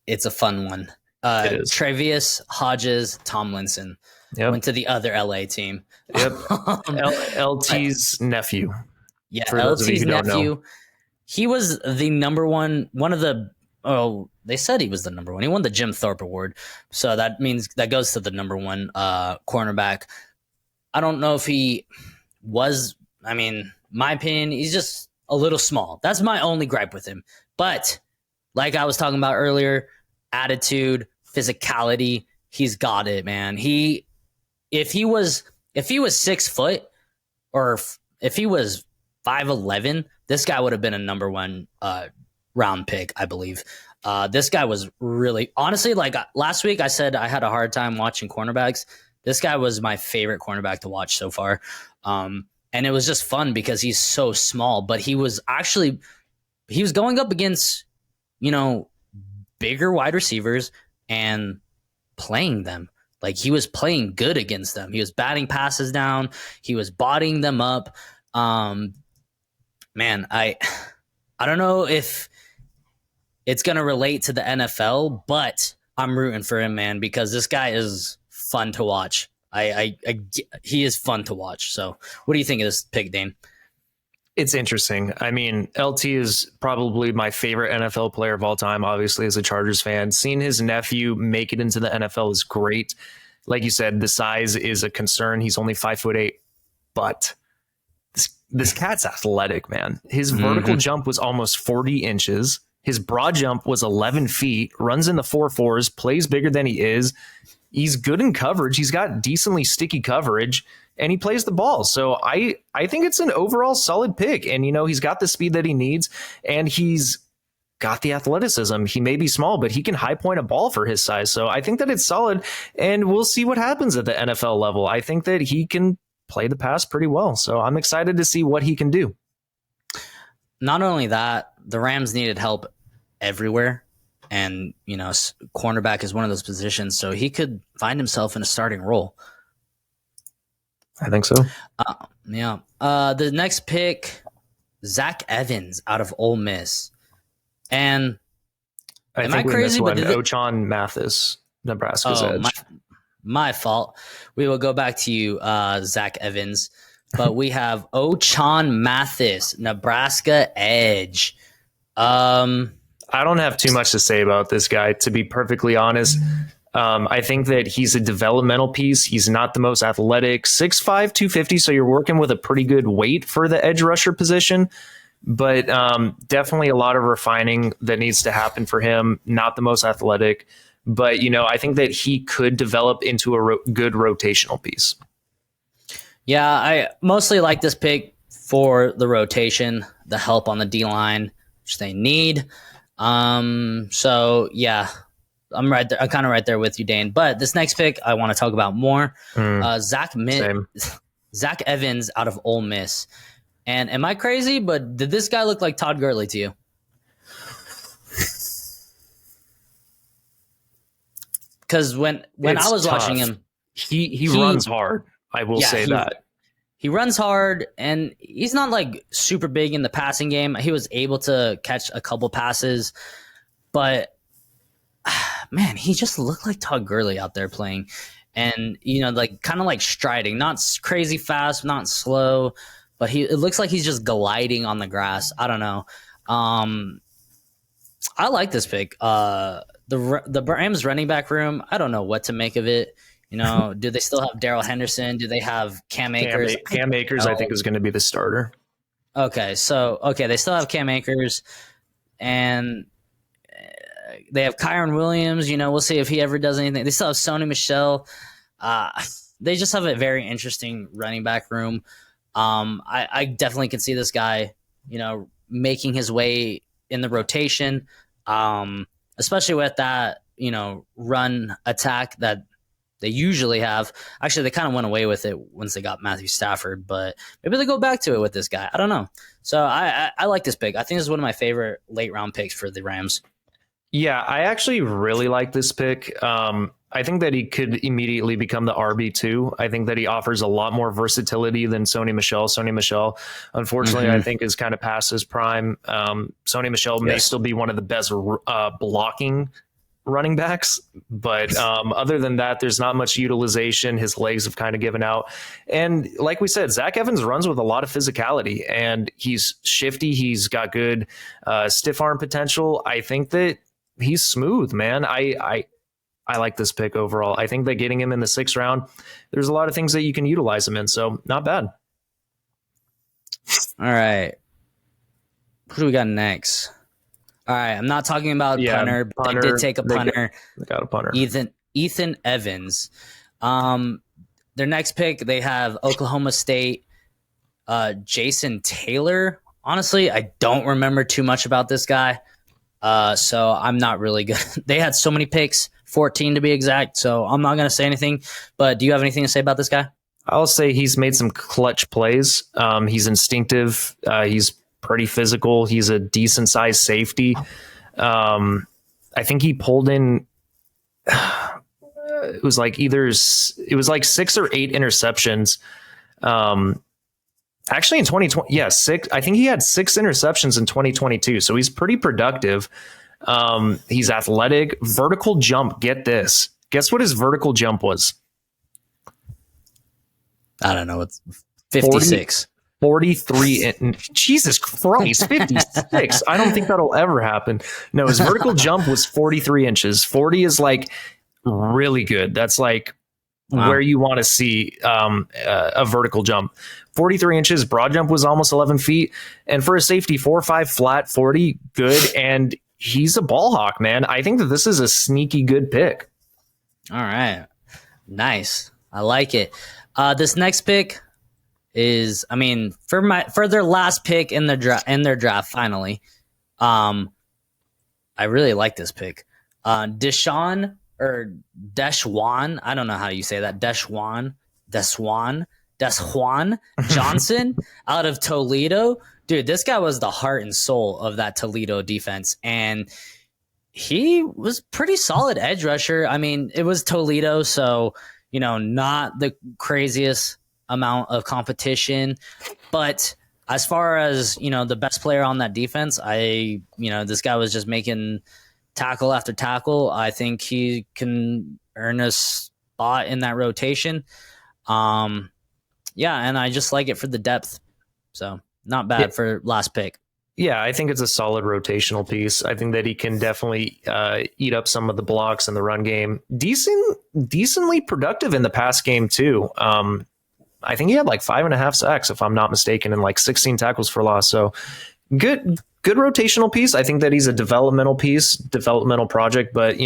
it's a fun one. Tre'Vius Hodges Tomlinson went to the other LA team. Yep. LT's nephew. Yeah, LT's nephew. He was the one of the Oh, they said he was the number one. He won the Jim Thorpe Award, so that means that goes to the number one cornerback. I don't know if he was. I mean, my opinion, he's just a little small. That's my only gripe with him. But like I was talking about earlier, attitude, physicality, he's got it, man. If he was 6 foot, or if he was 5'11", this guy would have been a number one round pick, I believe. This guy was really, honestly, like last week I said I had a hard time watching cornerbacks. This guy was my favorite cornerback to watch so far. And it was just fun because he's so small, but he was going up against, bigger wide receivers and playing them. Like, he was playing good against them. He was batting passes down. He was bodying them up. Man, I don't know if it's going to relate to the NFL, but I'm rooting for him, man, because this guy is fun to watch. He is fun to watch. So what do you think of this pick, Dane? It's interesting. I mean, LT is probably my favorite NFL player of all time, obviously, as a Chargers fan. Seeing his nephew make it into the NFL is great. Like you said, the size is a concern. He's only 5'8", but this cat's athletic, man. His vertical jump was almost 40 inches. His broad jump was 11 feet, runs in the 4.4s, plays bigger than he is. He's good in coverage. He's got decently sticky coverage, and he plays the ball. So I think it's an overall solid pick. And, he's got the speed that he needs, and he's got the athleticism. He may be small, but he can high point a ball for his size. So I think that it's solid, and we'll see what happens at the NFL level. I think that he can play the pass pretty well. So I'm excited to see what he can do. Not only that, the Rams needed help everywhere. And, cornerback is one of those positions, so he could find himself in a starting role. I think so. Yeah. The next pick, Zach Evans out of Ole Miss. And am I crazy? But Ochan Mathis, Nebraska's edge. My fault. We will go back to you, Zach Evans. But we have Ochan Mathis, Nebraska edge. I don't have too much to say about this guy, to be perfectly honest. I think that he's a developmental piece. He's not the most athletic, 6'5", 250. So you're working with a pretty good weight for the edge rusher position, but definitely a lot of refining that needs to happen for him. Not the most athletic, but I think that he could develop into a good rotational piece. Yeah, I mostly like this pick for the rotation, the help on the D-line, which they need. So yeah, I'm right there. I'm kind of right there with you, Dane. But this next pick, I want to talk about more. Zach Evans out of Ole Miss. And am I crazy? But did this guy look like Todd Gurley to you? Because when I was watching him, he runs hard. I will say that. He runs hard, and he's not like super big in the passing game. He was able to catch a couple passes, but man, he just looked like Todd Gurley out there playing, and like kind of like striding, not crazy fast, not slow, but it looks like he's just gliding on the grass. I don't know. I like this pick. The Rams running back room, I don't know what to make of it. Do they still have Darrell Henderson? Do they have Cam Akers? Cam Akers, I think, is going to be the starter. Okay, they still have Cam Akers, and they have Kyron Williams. We'll see if he ever does anything. They still have Sony Michel. They just have a very interesting running back room. I definitely can see this guy, making his way in the rotation, especially with that, run attack that they usually have. Actually, they kind of went away with it once they got Matthew Stafford, but maybe they go back to it with this guy. I don't know. So I like this pick. I think this is one of my favorite late round picks for the Rams. Yeah, I actually really like this pick. I think that he could immediately become the RB2. I think that he offers a lot more versatility than Sony Michel. Sony Michel, unfortunately, I think is kind of past his prime. Sony Michel may still be one of the best blocking running backs, but other than that, there's not much utilization. His legs have kind of given out, and like we said, Zach Evans runs with a lot of physicality, and he's shifty. He's got good stiff arm potential. I think that he's smooth, man. I like this pick overall. I think that getting him in the 6th round, there's a lot of things that you can utilize him in. So not bad. All right. Who do we got next? All right. I'm not talking about punter, but they did take a punter. They got a punter. Ethan Evans. Their next pick, they have Oklahoma State, Jason Taylor. Honestly, I don't remember too much about this guy. So I'm not really good. They had so many picks, 14 to be exact. So I'm not going to say anything. But do you have anything to say about this guy? I'll say he's made some clutch plays. He's instinctive. He's pretty physical. He's a decent sized safety. I think he pulled in. It was like 6 or 8 interceptions. Actually, in 2020, 6. I think he had 6 interceptions in 2022. So he's pretty productive. He's athletic. Vertical jump. Get this. Guess what his vertical jump was? I don't know. It's 56. 43. Jesus Christ, 56. I don't think that'll ever happen. No, his vertical jump was 43 inches. 40 is like really good. That's like where you want to see a vertical jump. 43 inches. Broad jump was almost 11 feet. And for a safety, 4.5 flat, 40, good. And he's a ball hawk, man. I think that this is a sneaky good pick. All right. Nice. I like it. This next pick is, I mean, for their last pick in their draft, finally. I really like this pick. Deshaun I don't know how you say that. Deshaun Johnson out of Toledo. Dude, this guy was the heart and soul of that Toledo defense. And he was pretty solid edge rusher. I mean, it was Toledo, so, not the craziest amount of competition. But as far as, the best player on that defense, this guy was just making tackle after tackle. I think he can earn a spot in that rotation. And I just like it for the depth. So not bad for last pick. Yeah, I think it's a solid rotational piece. I think that he can definitely eat up some of the blocks in the run game. Decently productive in the pass game too. I think he had like 5.5 sacks, if I'm not mistaken, and like 16 tackles for loss. So good rotational piece. I think that he's a developmental project, but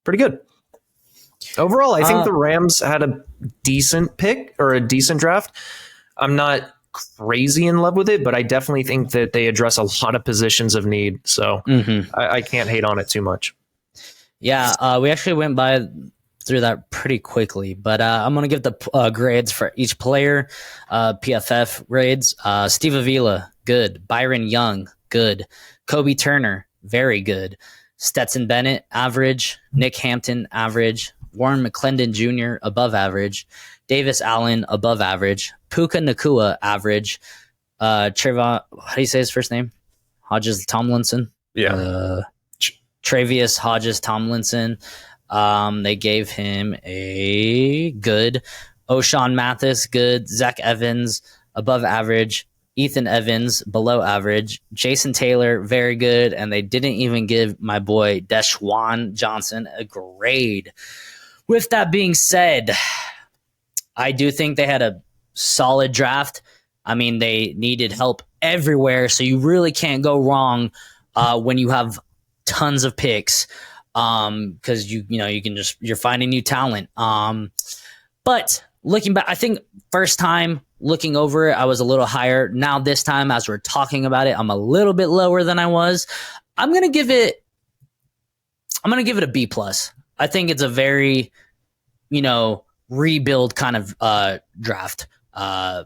pretty good. Overall, I think the Rams had a decent pick or a decent draft. I'm not crazy in love with it, but I definitely think that they address a lot of positions of need. So I can't hate on it too much. Yeah, we actually went through that pretty quickly, but I'm going to give the grades for each player. PFF grades. Steve Avila, good. Byron Young, good. Kobe Turner, very good. Stetson Bennett, average. Nick Hampton, average. Warren McClendon Jr., above average. Davis Allen, above average. Puka Nacua, average. Trayvon, how do you say his first name? Hodges Tomlinson. Yeah. Travius Hodges Tomlinson. They gave him a good. O'Shawn Mathis, good. Zach Evans, above average. Ethan Evans, below average. Jason Taylor, very good. And they didn't even give my boy Deshaun Johnson a grade. With that being said, I do think they had a solid draft. I mean, they needed help everywhere, so you really can't go wrong when you have tons of picks, because you're finding new talent. But looking back, I think first time looking over it, I was a little higher. Now this time, as we're talking about it, I'm a little bit lower than I was. I'm gonna give it a B plus. I think it's a very, rebuild kind of draft.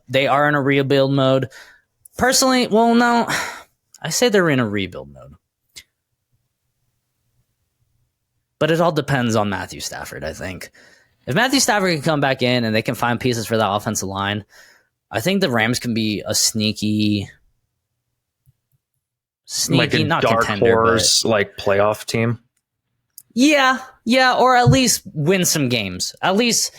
They are in a rebuild mode. Personally, well, no, I say they're in a rebuild mode. But it all depends on Matthew Stafford, I think. If Matthew Stafford can come back in and they can find pieces for that offensive line, I think the Rams can be a sneaky, like a not dark contender, horse, like playoff team. Yeah, or at least win some games. At least,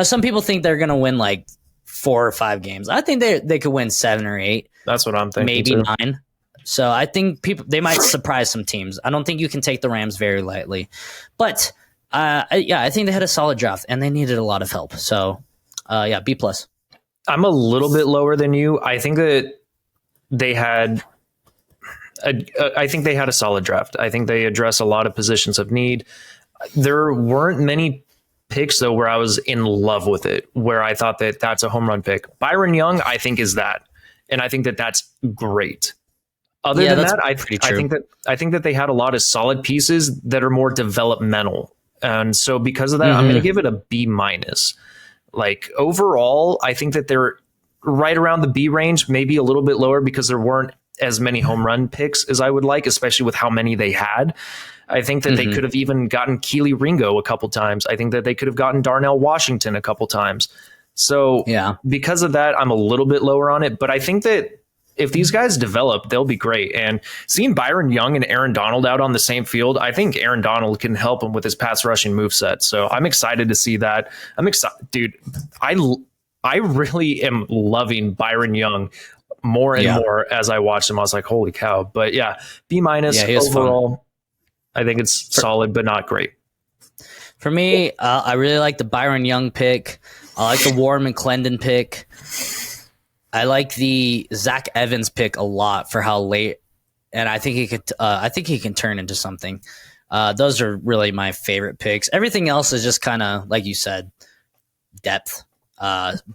some people think they're going to win like 4 or 5 games. I think they could win 7 or 8. That's what I'm thinking. Maybe too. 9. So I think they might surprise some teams. I don't think you can take the Rams very lightly, but I think they had a solid draft and they needed a lot of help. So B plus. I'm a little bit lower than you. I think that they had. I think they had a solid draft. I think they address a lot of positions of need. There weren't many picks though where I was in love with it, where I thought that that's a home run pick. Byron Young, I think, is that, and I think that that's great. Other than that, I think that they had a lot of solid pieces that are more developmental, and so because of that, I'm going to give it a B minus. Like overall, I think that they're right around the B range, maybe a little bit lower because there weren't as many home run picks as I would like, especially with how many they had. I think that they could have even gotten Keely Ringo a couple times. I think that they could have gotten Darnell Washington a couple times. So because of that, I'm a little bit lower on it, but I think that if these guys develop, they'll be great. And seeing Byron Young and Aaron Donald out on the same field, I think Aaron Donald can help him with his pass rushing moveset. So I'm excited to see that. I'm excited, dude. I really am loving Byron Young more and more as I watch him. I was like, holy cow. But yeah, B minus overall. Fun. I think it's solid, but not great. For me, I really like the Byron Young pick. I like the Warren McClendon pick. I like the Zach Evans pick a lot for how late, and I think he could. I think he can turn into something. Those are really my favorite picks. Everything else is just kind of like you said, depth.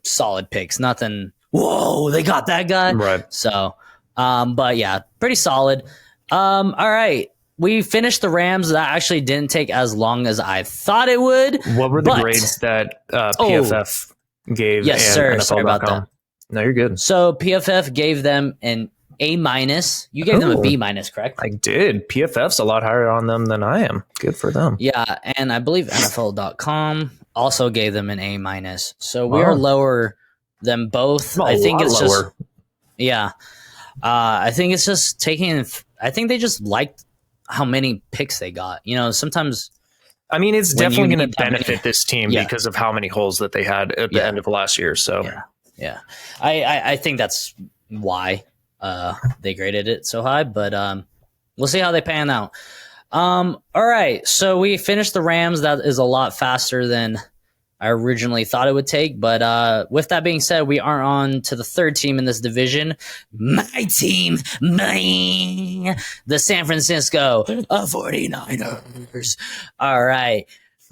Solid picks. Nothing. Whoa, they got that guy. Right. So, but yeah, pretty solid. All right. We finished the Rams. That actually didn't take as long as I thought it would. What were the grades that PFF gave? Yes, sir. Sorry about that. No, you're good. So PFF gave them an A minus. You gave them a B minus, correct? I did. PFF's a lot higher on them than I am. Good for them. Yeah, and I believe NFL.com also gave them an A minus. So we are lower than both. I think it's lower. I think it's just taking. I think they just liked how many picks they got. You know, sometimes. I mean, it's definitely going to benefit this team because of how many holes that they had at the end of last year. So. Yeah, I think that's why they graded it so high, but we'll see how they pan out. All right, so we finished the Rams. That is a lot faster than I originally thought it would take, but with that being said, we are on to the third team in this division. My team, the San Francisco 49ers. All right,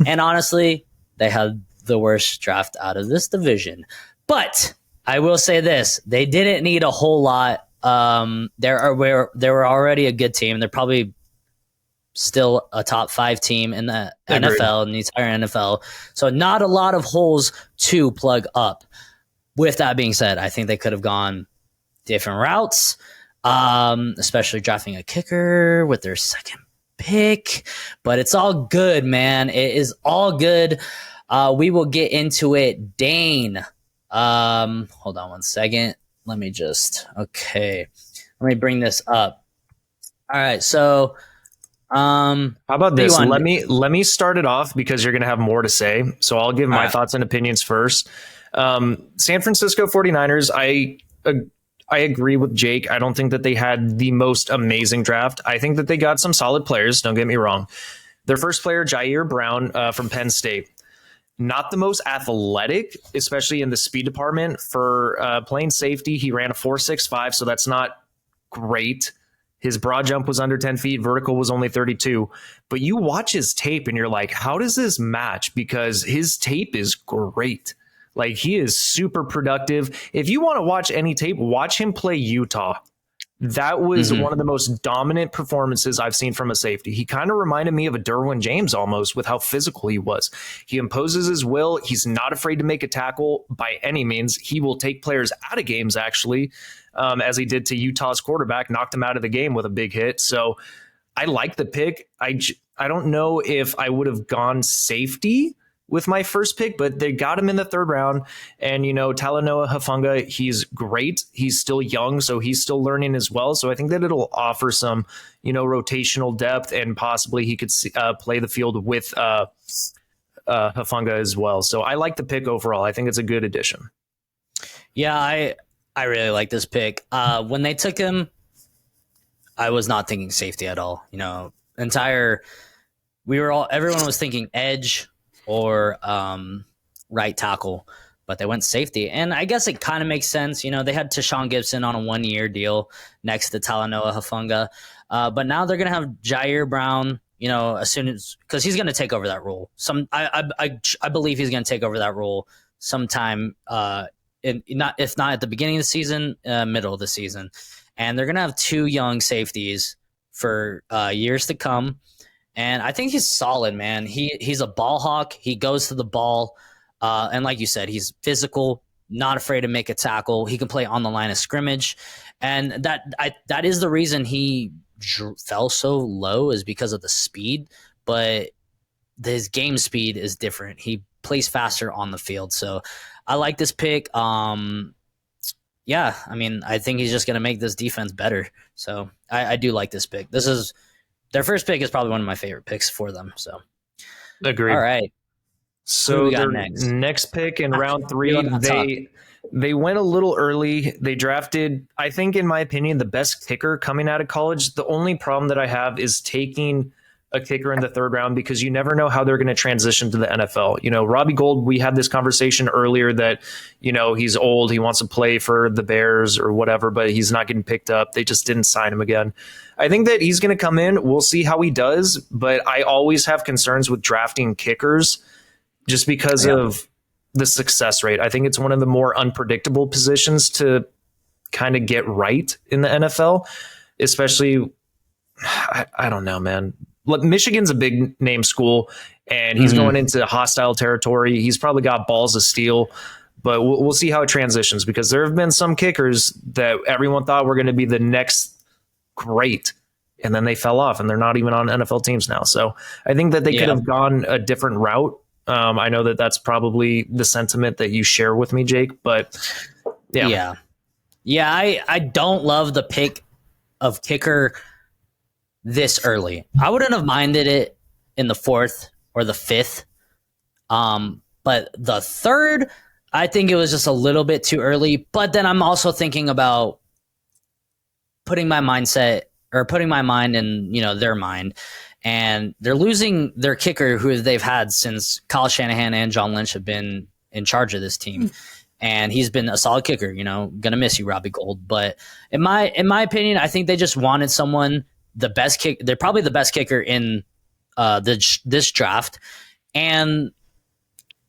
and honestly, they had the worst draft out of this division. But I will say this: they didn't need a whole lot. They were already a good team. They're probably still a top 5 team in the NFL, in the entire NFL. So not a lot of holes to plug up. With that being said, I think they could have gone different routes, especially drafting a kicker with their second pick. But it's all good, man. It is all good. We will get into it. Dane. Hold on one second. Let me bring this up. All right. So, how about this? Let me start it off because you're going to have more to say. So I'll give my thoughts and opinions first. San Francisco 49ers. I agree with Jake. I don't think that they had the most amazing draft. I think that they got some solid players. Don't get me wrong. Their first player, Jair Brown, from Penn State. Not the most athletic, especially in the speed department. For playing safety, he ran a 4.65, so that's not great. His broad jump was under 10 feet. Vertical was only 32. But you watch his tape and you're like, how does this match? Because his tape is great. Like, he is super productive. If you want to watch any tape, watch him play Utah. That was one of the most dominant performances I've seen from a safety. He kind of reminded me of a Derwin James almost with how physical he was. He imposes his will. He's not afraid to make a tackle by any means. He will take players out of games, actually, as he did to Utah's quarterback, knocked him out of the game with a big hit. So I like the pick. I don't know if I would have gone safety with my first pick, but they got him in the third round. And, Talanoa Hufanga, he's great. He's still young, so he's still learning as well. So I think that it'll offer some, rotational depth, and possibly he could play the field with Hufanga as well. So I like the pick overall. I think it's a good addition. Yeah, I really like this pick. When they took him, I was not thinking safety at all. Everyone was thinking edge or right tackle, but they went safety. And I guess it kind of makes sense. They had Tashawn Gibson on a 1-year deal next to Talanoa Hufanga. But now they're going to have Jair Brown, as soon as, because he's going to take over that role. I believe he's going to take over that role sometime, if not at the beginning of the season, middle of the season. And they're going to have 2 young safeties for years to come. And I think he's solid, man. He's a ball hawk. He goes to the ball. And like you said, he's physical, not afraid to make a tackle. He can play on the line of scrimmage. And that is the reason he fell so low, is because of the speed. But his game speed is different. He plays faster on the field. So I like this pick. Yeah, I mean, I think he's just going to make this defense better. So I do like this pick. Their first pick is probably one of my favorite picks for them. So, agreed. All right. So their next pick in round 3, they went a little early. They drafted, I think, in my opinion, the best kicker coming out of college. The only problem that I have is taking a kicker in the 3rd round, because you never know how they're going to transition to the NFL. Robbie Gould, we had this conversation earlier that, he's old. He wants to play for the Bears or whatever, but he's not getting picked up. They just didn't sign him again. I think that he's going to come in. We'll see how he does, but I always have concerns with drafting kickers just because of the success rate. I think it's one of the more unpredictable positions to kind of get right in the NFL, especially, I don't know, man. Look, Michigan's a big name school, and he's going into hostile territory. He's probably got balls of steel, but we'll see how it transitions, because there have been some kickers that everyone thought were going to be the next great, and then they fell off, and they're not even on NFL teams now. So I think that they could have gone a different route. I know that that's probably the sentiment that you share with me, Jake, but yeah. I don't love the pick of kicker this early. I wouldn't have minded it in the 4th or the 5th. But the 3rd, I think it was just a little bit too early. But then I'm also thinking about putting my mind in, their mind. And they're losing their kicker, who they've had since Kyle Shanahan and John Lynch have been in charge of this team. And he's been a solid kicker, gonna miss you, Robbie Gould. But in my opinion, I think they just wanted someone, they're probably the best kicker in this draft. And,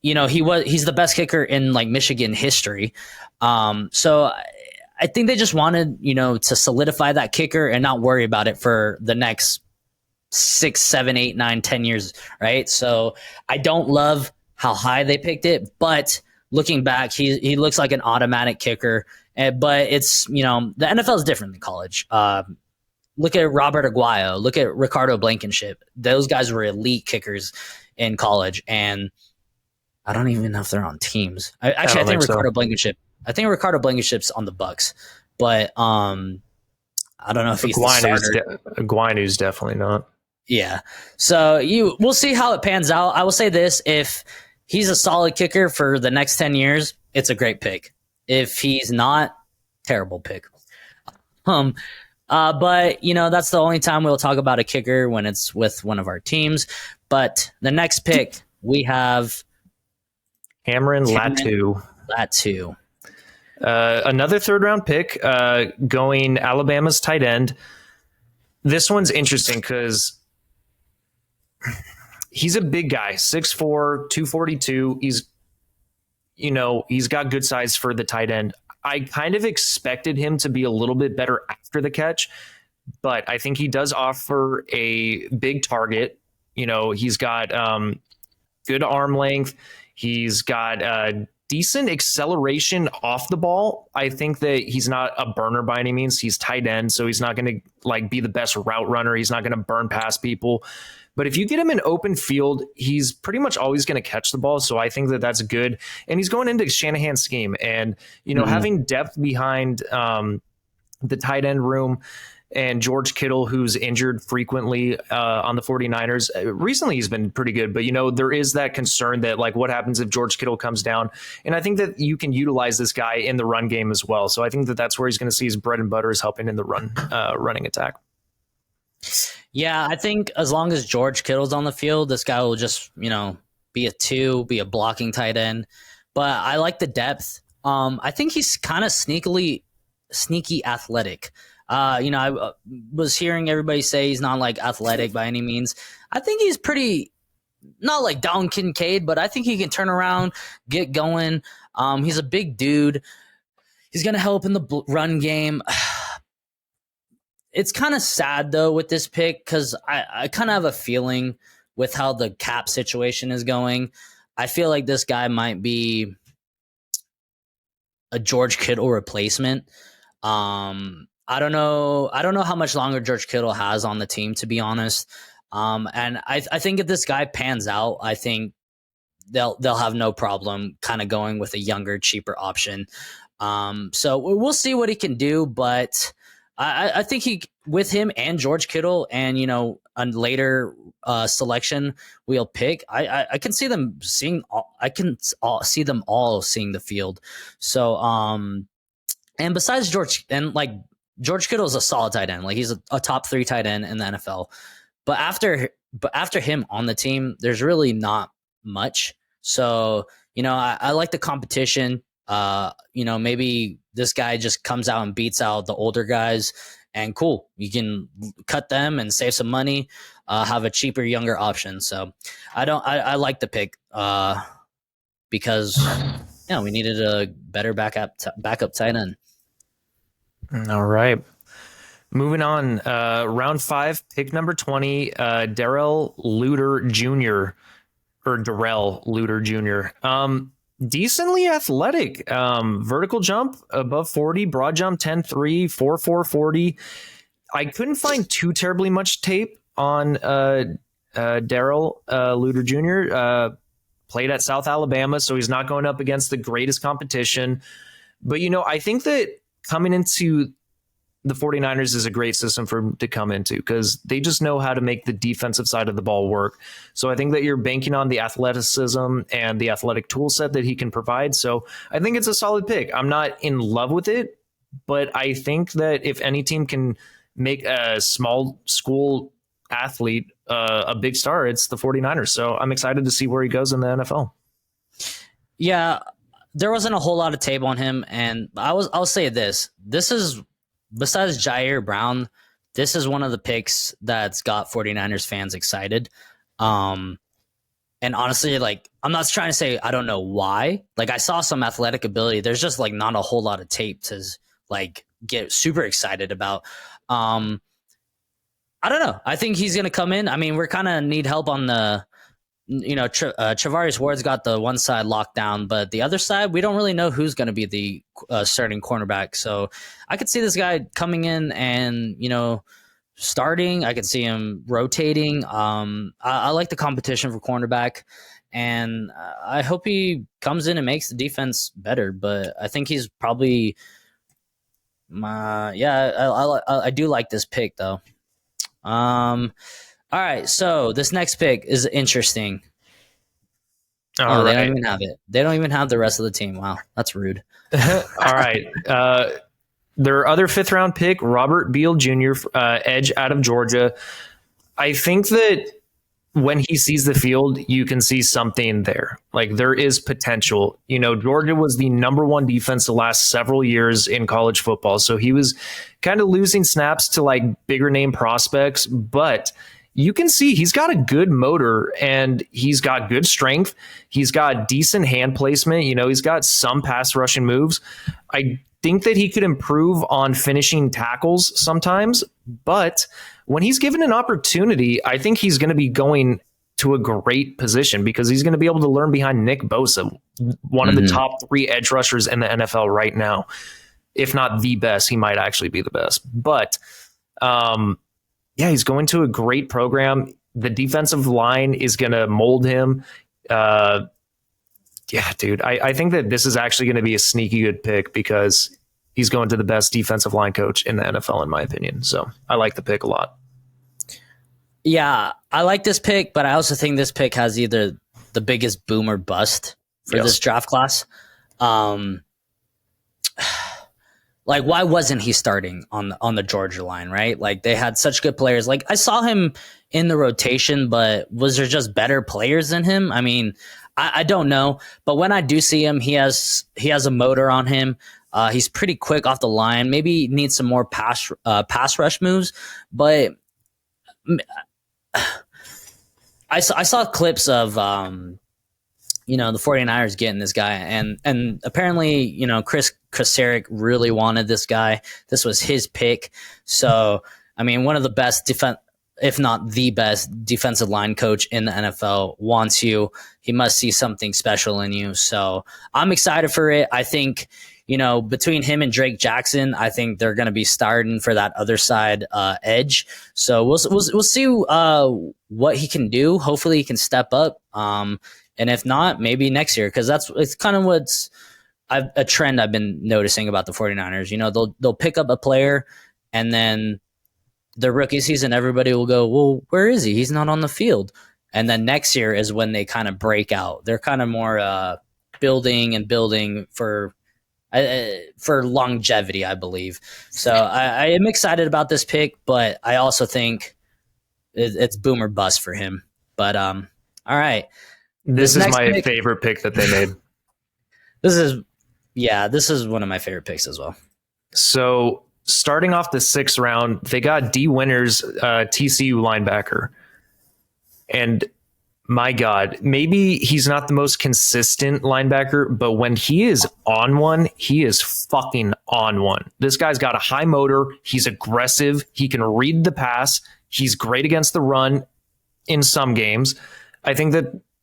he's the best kicker in like Michigan history. So I think they just wanted, to solidify that kicker and not worry about it for the next 6, 7, 8, 9, 10 years, right? So I don't love how high they picked it, but looking back, he looks like an automatic kicker. But it's, the NFL is different than college. Look at Robert Aguayo. Look at Ricardo Blankenship. Those guys were elite kickers in college, and I don't even know if they're on teams. I think Ricardo Blankenship. I think Ricardo Blankenship's on the Bucks, but I don't know if he's the starter. Aguayo's definitely not. Yeah. So we'll see how it pans out. I will say this: if he's a solid kicker for the next 10 years, it's a great pick. If he's not, terrible pick. But that's the only time we'll talk about a kicker, when it's with one of our teams. But the next pick, we have Cameron Latu. Another 3rd round pick, going Alabama's tight end. This one's interesting because he's a big guy, 6'4", 242. He's got good size for the tight end. I kind of expected him to be a little bit better after the catch, but I think he does offer a big target. He's got good arm length. He's got decent acceleration off the ball. I think that he's not a burner by any means. He's tight end, so he's not going to be the best route runner. He's not going to burn past people. But if you get him in open field, he's pretty much always going to catch the ball. So I think that that's good. And he's going into Shanahan's scheme. And, having depth behind the tight end room, and George Kittle, who's injured frequently on the 49ers. Recently, he's been pretty good. But, there is that concern that, what happens if George Kittle comes down? And I think that you can utilize this guy in the run game as well. So I think that that's where he's going to see his bread and butter, is helping in the running attack. Yeah, I think as long as George Kittle's on the field, this guy will just, be a two, be a blocking tight end. But I like the depth. I think he's kind of sneaky athletic. I was hearing everybody say he's not like athletic by any means. I think he's pretty, not like Dalton Kincaid, but I think he can turn around, get going. He's a big dude. He's going to help in the run game. It's kind of sad though with this pick because I kind of have a feeling with how the cap situation is going. I feel like this guy might be a George Kittle replacement. I don't know. I don't know how much longer George Kittle has on the team, to be honest. And I think if this guy pans out, I think they'll have no problem kind of going with a younger, cheaper option. So we'll see what he can do, but I think he, with him and George Kittle and, a later selection we'll pick, I can see them see them all seeing the field. So, and besides George Kittle is a solid tight end. Like he's a top 3 tight end in the NFL, but after him on the team, there's really not much. So, I like the competition. Maybe this guy just comes out and beats out the older guys, and cool, you can cut them and save some money, have a cheaper, younger option. So I like the pick, because we needed a better backup tight end. All right. Moving on, round 5, pick number 20, Darrell Luter Jr. or Darrell Luter Jr. Decently athletic, vertical jump above 40, broad jump 10.3, 4.4 40. I couldn't find too terribly much tape on Darrell Luter Jr. Played at South Alabama, so he's not going up against the greatest competition. But, I think that coming into the 49ers is a great system for him to come into because they just know how to make the defensive side of the ball work. So I think that you're banking on the athleticism and the athletic tool set that he can provide. So I think it's a solid pick. I'm not in love with it, but I think that if any team can make a small school athlete a big star, it's the 49ers. So I'm excited to see where he goes in the NFL. Yeah, there wasn't a whole lot of tape on him, and I'll say this. This is, besides Jair Brown, this is one of the picks that's got 49ers fans excited. And honestly, I'm not trying to say I don't know why. I saw some athletic ability. There's just not a whole lot of tape to get super excited about. I don't know. I think he's going to come in. I mean, we're kind of need help on the, Travarius Ward's got the one side locked down, but the other side, we don't really know who's going to be the starting cornerback. So I could see this guy coming in and, starting. I could see him rotating. I like the competition for cornerback, and I hope he comes in and makes the defense better. But I think he's probably I do like this pick though. All right, so this next pick is interesting. They don't even have it. They don't even have the rest of the team. Wow, that's rude. All right. Their other 5th-round pick, Robert Beal Jr., edge out of Georgia. I think that when he sees the field, you can see something there. There is potential. Georgia was the number 1 defense the last several years in college football, so he was kind of losing snaps to bigger name prospects, but you can see he's got a good motor and he's got good strength. He's got decent hand placement. He's got some pass rushing moves. I think that he could improve on finishing tackles sometimes, but when he's given an opportunity, I think he's going to be going to a great position because he's going to be able to learn behind Nick Bosa, one of the top 3 edge rushers in the NFL right now. If not the best, he might actually be the best. But, he's going to a great program. The defensive line is going to mold him. Dude, I think that this is actually going to be a sneaky good pick because he's going to the best defensive line coach in the NFL, in my opinion. So I like the pick a lot. Yeah, I like this pick, but I also think this pick has either the biggest boom or bust for this draft class. Like, why wasn't he starting on the Georgia line, right? Like, they had such good players. Like, I saw him in the rotation, but was there just better players than him? I mean, I don't know. But when I do see him, he has a motor on him. He's pretty quick off the line. Maybe needs some more pass rush moves. But I saw clips of the 49ers getting this guy, and apparently, Chris Kosarek really wanted this guy. This was his pick. So, I mean, one of the best if not the best defensive line coach in the NFL wants you. He must see something special in you. So I'm excited for it. I think, between him and Drake Jackson, I think they're going to be starting for that other side edge. So we'll see what he can do. Hopefully he can step up. And if not, maybe next year, because it's kind of what's a trend I've been noticing about the 49ers. They'll pick up a player, and then the rookie season, everybody will go, well, where is he? He's not on the field. And then next year is when they kind of break out. They're kind of more building for longevity, I believe. So I am excited about this pick, but I also think it's boom or bust for him. But all right. This is my favorite pick that they made. This is one of my favorite picks as well. So starting off the 6th round, they got D. Winters, TCU linebacker. And my God, maybe he's not the most consistent linebacker, but when he is on one, he is fucking on one. This guy's got a high motor. He's aggressive. He can read the pass. He's great against the run in some games. I think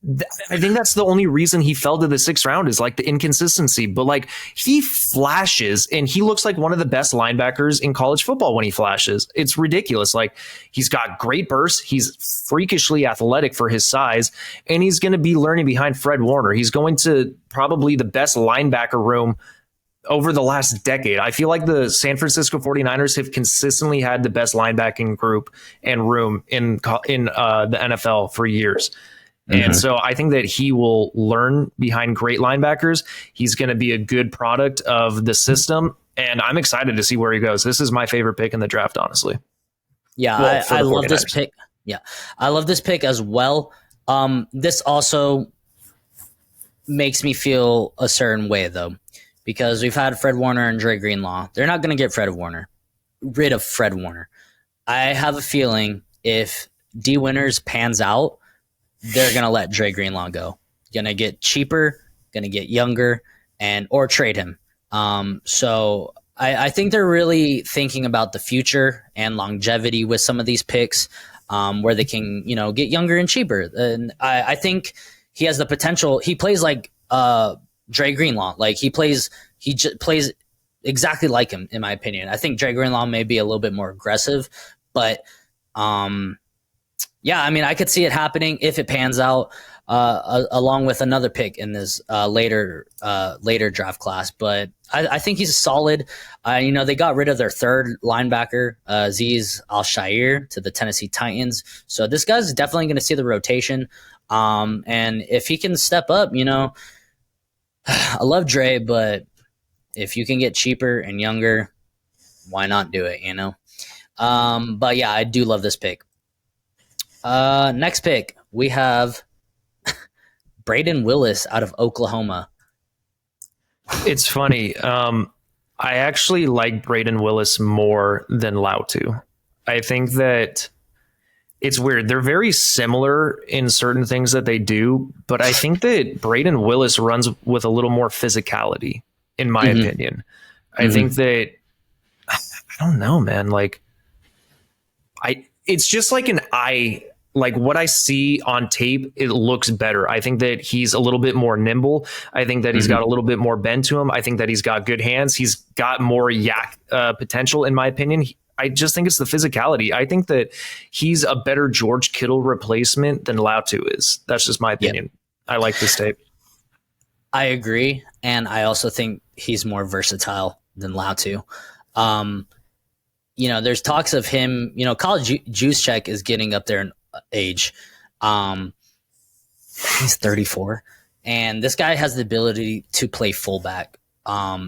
that's the only reason he fell to the 6th round is like the inconsistency, but like he flashes and he looks like one of the best linebackers in college football when he flashes. It's ridiculous. Like he's got great bursts. He's freakishly athletic for his size, and he's going to be learning behind Fred Warner. He's going to probably the best linebacker room over the last decade. I feel like the San Francisco 49ers have consistently had the best linebacking group and room in the NFL for years. And so I think that he will learn behind great linebackers. He's going to be a good product of the system, and I'm excited to see where he goes. This is my favorite pick in the draft, honestly. Yeah, I love this pick. Yeah, I love this pick as well. This also makes me feel a certain way, though, because we've had Fred Warner and Dre Greenlaw. They're not going to get rid of Fred Warner. I have a feeling if D. Winters pans out, they're going to let Dre Greenlaw go. Going to get cheaper, going to get younger, or trade him. So I think they're really thinking about the future and longevity with some of these picks, where they can, get younger and cheaper. And I think he has the potential. He plays like Dre Greenlaw. Like he plays exactly like him, in my opinion. I think Dre Greenlaw may be a little bit more aggressive, but yeah, I mean, I could see it happening if it pans out, along with another pick in this later draft class. But I think he's solid. They got rid of their third linebacker, Azeez Al-Shaair, to the Tennessee Titans. So this guy's definitely going to see the rotation. And if he can step up, I love Dre, but if you can get cheaper and younger, why not do it, But yeah, I do love this pick. Next pick, we have Braden Willis out of Oklahoma. It's funny. I actually like Braden Willis more than Lautu. I think that it's weird. They're very similar in certain things that they do, but I think that Braden Willis runs with a little more physicality, in my opinion. I think that, I don't know, man. Like, it's just like like what I see on tape, it looks better. I think that he's a little bit more nimble. I think that he's got a little bit more bend to him. I think that he's got good hands. He's got more yak potential, in my opinion. I just think it's the physicality. I think that he's a better George Kittle replacement than Lautu is. That's just my opinion. Yep. I like this tape. I agree. And I also think he's more versatile than Lautu. There's talks of him, College Juszczyk is getting up there in age. He's 34, and this guy has the ability to play fullback.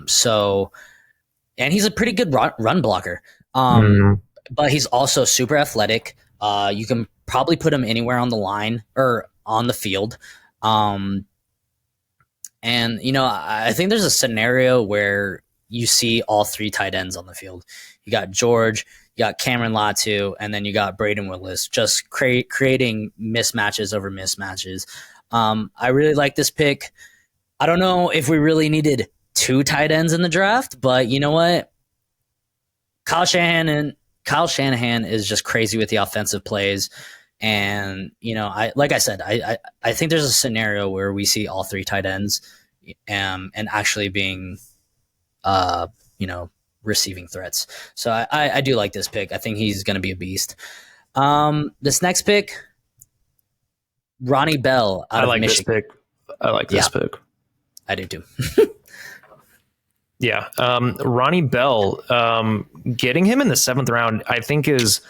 So and he's a pretty good run blocker. Mm. But he's also super athletic. You can probably put him anywhere on the line or on the field. Um, and, I think there's a scenario where you see all three tight ends on the field. You got George, you got Cameron Latu, and then you got Braden Willis, just creating mismatches over mismatches. I really like this pick. I don't know if we really needed two tight ends in the draft, but you know what? Kyle Shanahan is just crazy with the offensive plays. And, I think there's a scenario where we see all three tight ends and actually being, receiving threats. So I do like this pick. I think he's going to be a beast. This next pick, Ronnie Bell out of Michigan. This pick. I like this pick. I do too. Yeah. Ronnie Bell, getting him in the 7th round, I think is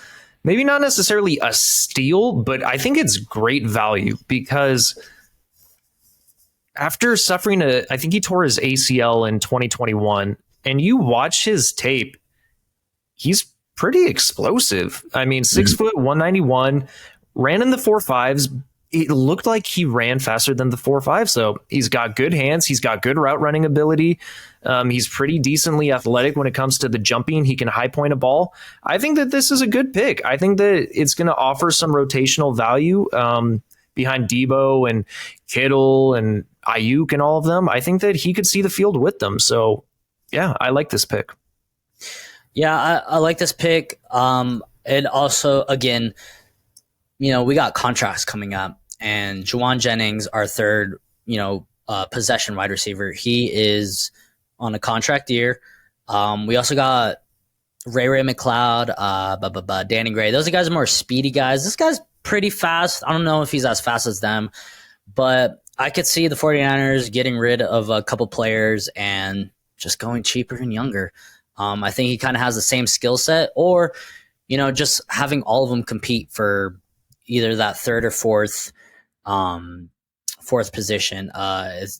maybe not necessarily a steal, but I think it's great value because after suffering I think he tore his ACL in 2021, and you watch his tape, he's pretty explosive. I mean, 6 foot, 191, ran in the 4.5s. It looked like he ran faster than the 4.5. So he's got good hands. He's got good route running ability. He's pretty decently athletic when it comes to the jumping. He can high point a ball. I think that this is a good pick. I think that it's going to offer some rotational value behind Debo and Kittle and Ayuk and all of them. I think that he could see the field with them. So, yeah, I like this pick. Yeah, I like this pick. And also, again, we got contracts coming up. And Juwan Jennings, our third, possession wide receiver, he is on a contract year. We also got Ray McLeod, Danny Gray. Those guys are more speedy guys. This guy's pretty fast. I don't know if he's as fast as them, but I could see the 49ers getting rid of a couple players and just going cheaper and younger. I think he kind of has the same skill set, or, just having all of them compete for either that third or fourth position.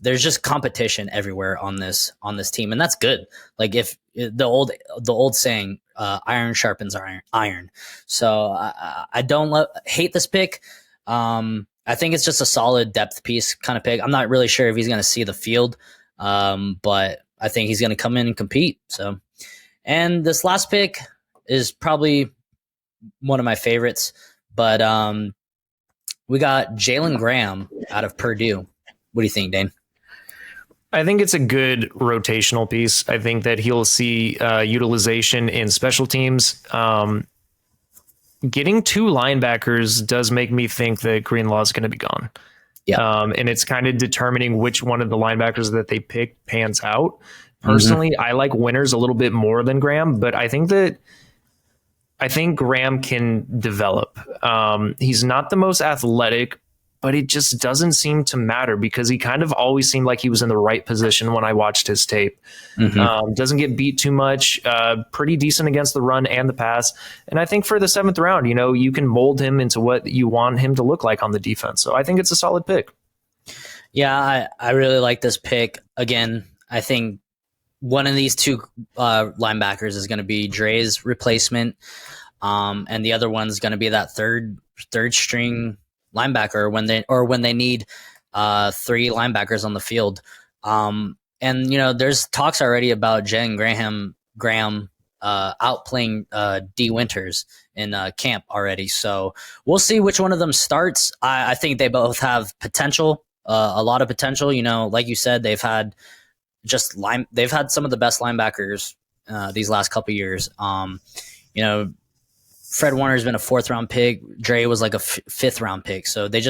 There's just competition everywhere on this team, and that's good. Like, if the old saying, iron sharpens iron. So I don't hate this pick. I think it's just a solid depth piece kind of pick. I'm not really sure if he's going to see the field, but I think he's going to come in and compete. So, and this last pick is probably one of my favorites, but we got Jalen Graham out of Purdue. What do you think, Dane? I think it's a good rotational piece. I think that he'll see utilization in special teams. Getting two linebackers does make me think that Greenlaw is going to be gone. Yeah. And it's kind of determining which one of the linebackers that they pick pans out. Personally, I like Winters a little bit more than Graham, but I think Graham can develop. He's not the most athletic, but it just doesn't seem to matter because he kind of always seemed like he was in the right position when I watched his tape. Doesn't get beat too much, pretty decent against the run and the pass. And I think for the 7th round, you can mold him into what you want him to look like on the defense. So I think it's a solid pick. Yeah, I really like this pick. Again, I think one of these two linebackers is going to be Dre's replacement, and the other one's going to be that third string linebacker when they need 3 linebackers on the field. And there's talks already about Jen Graham outplaying D Winters in camp already. So we'll see which one of them starts. I think they both have potential, a lot of potential. Like you said, they've had some of the best linebackers these last couple years. Fred Warner's been a 4th round pick. Dre was like a 5th round pick. So their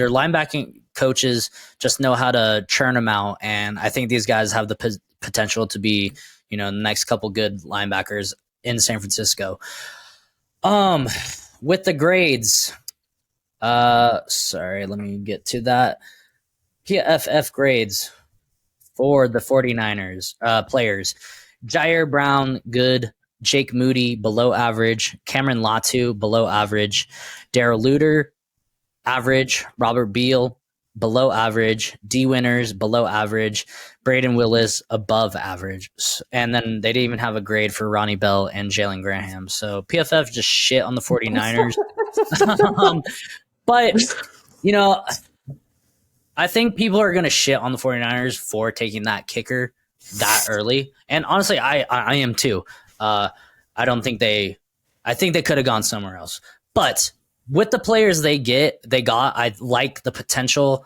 linebacking coaches just know how to churn them out. And I think these guys have the potential to be, the next couple good linebackers in San Francisco. With the grades, sorry, let me get to that. PFF grades for the 49ers players. Jair Brown, good. Jake Moody, below average. Cameron Latu, below average. Darrell Luter, average. Robert Beal, below average. D Winners below average. Braden Willis above average. And then they didn't even have a grade for Ronnie Bell and Jalen Graham. So PFF just shit on the 49ers. But, you know, I think people are going to shit on the 49ers for taking that kicker that early. And honestly, I am too. I think they could have gone somewhere else. But with the players they got, I like the potential.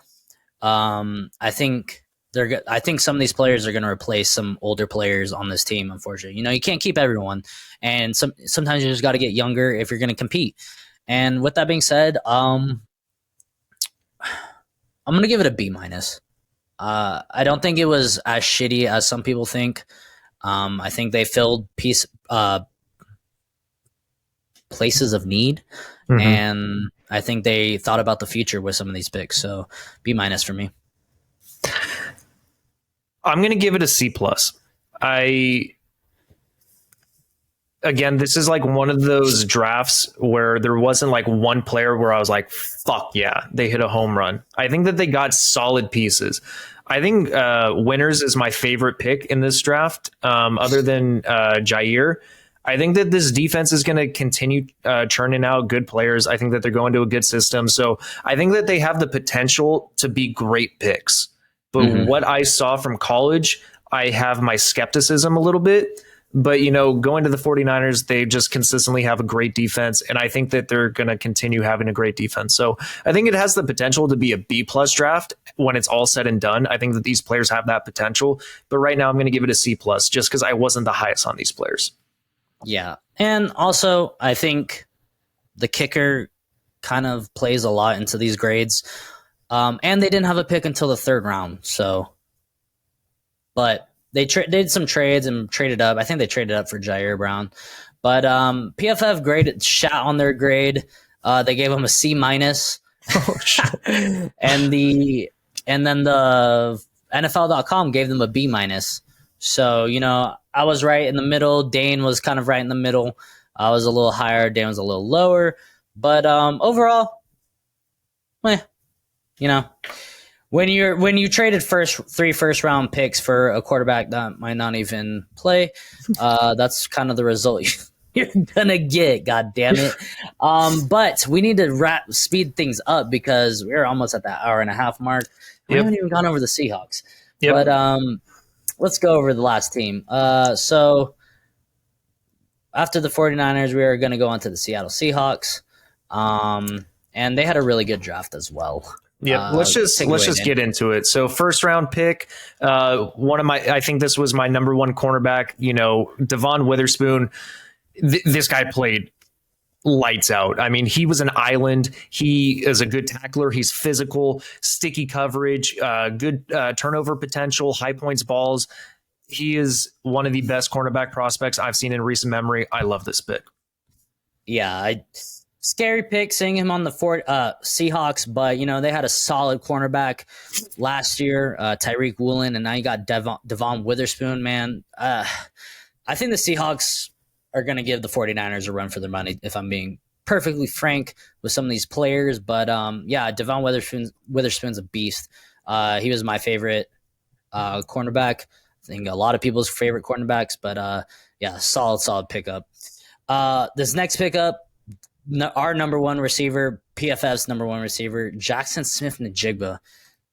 I think some of these players are going to replace some older players on this team. Unfortunately, you can't keep everyone, and sometimes you just got to get younger if you're going to compete. And with that being said, I'm going to give it a B minus. I don't think it was as shitty as some people think. I think they filled places of need, and I think they thought about the future with some of these picks. So B minus for me. I'm going to give it a C plus. Again, this is like one of those drafts where there wasn't like one player where I was like, fuck yeah, they hit a home run. I think that they got solid pieces. I think Winners is my favorite pick in this draft, other than Jair. I think that this defense is going to continue churning out good players. I think that they're going to a good system. So I think that they have the potential to be great picks. But what I saw from college, I have my skepticism a little bit. But, going to the 49ers, they just consistently have a great defense. And I think that they're going to continue having a great defense. So I think it has the potential to be a B plus draft when it's all said and done. I think that these players have that potential. But right now I'm going to give it a C plus just because I wasn't the highest on these players. Yeah. And also, I think the kicker kind of plays a lot into these grades. And they didn't have a pick until the third round. But they did some trades and traded up. I think they traded up for Jair Brown. But PFF graded shot on their grade. They gave him a C minus. and then the NFL.com gave them a B minus. So, I was right in the middle. Dane was kind of right in the middle. I was a little higher. Dane was a little lower. But overall, when you traded three first round picks for a quarterback that might not even play, that's kind of the result you're gonna get. God damn it! But we need to speed things up because we're almost at that hour and a half mark. We haven't even gone over the Seahawks. Yep. But let's go over the last team. So after the 49ers, we are going to go on to the Seattle Seahawks. And they had a really good draft as well. Yeah, let's just get into it. So first round pick, I think this was my number one cornerback, Devon Witherspoon. This guy played lights out. I mean, he was an island. He is a good tackler. He's physical, sticky coverage, good turnover potential, high points balls. He is one of the best cornerback prospects I've seen in recent memory. I love this pick. Yeah, scary pick seeing him on the Seahawks, but they had a solid cornerback last year, Tyreek Woolen, and now you got Devon Witherspoon. Man, I think the Seahawks are going to give the 49ers a run for their money, if I'm being perfectly frank with some of these players. But Devon Witherspoon's a beast. He was my favorite cornerback. I think a lot of people's favorite cornerbacks, but solid pickup. This next pickup, our number one receiver, PFF's number one receiver, Jackson Smith-Njigba,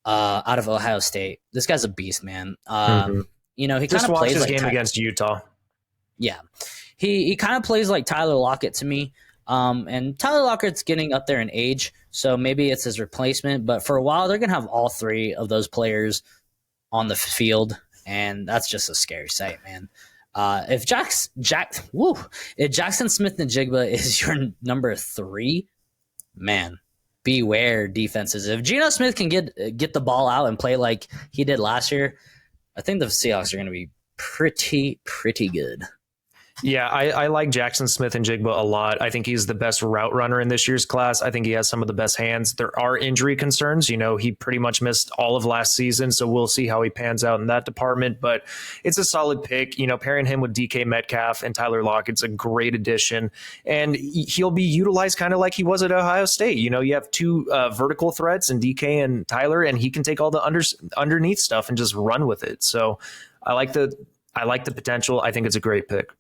out of Ohio State. This guy's a beast, man. He kind of plays his game against Utah. Yeah, he kind of plays like Tyler Lockett to me. And Tyler Lockett's getting up there in age, so maybe it's his replacement. But for a while, they're gonna have all three of those players on the field, and that's just a scary sight, man. If Jackson Smith-Njigba is your number 3, man, beware defenses. If Geno Smith can get the ball out and play like he did last year, I think the Seahawks are going to be pretty good. Yeah, I like Jackson Smith and Jigba a lot. I think he's the best route runner in this year's class. I think he has some of the best hands. There are injury concerns. You know, he pretty much missed all of last season, so we'll see how he pans out in that department. But it's a solid pick. You know, pairing him with DK Metcalf and Tyler Lockett's a great addition. And he'll be utilized kind of like he was at Ohio State. You know, you have two vertical threats in DK and Tyler, and he can take all the underneath stuff and just run with it. So I like the potential. I think it's a great pick.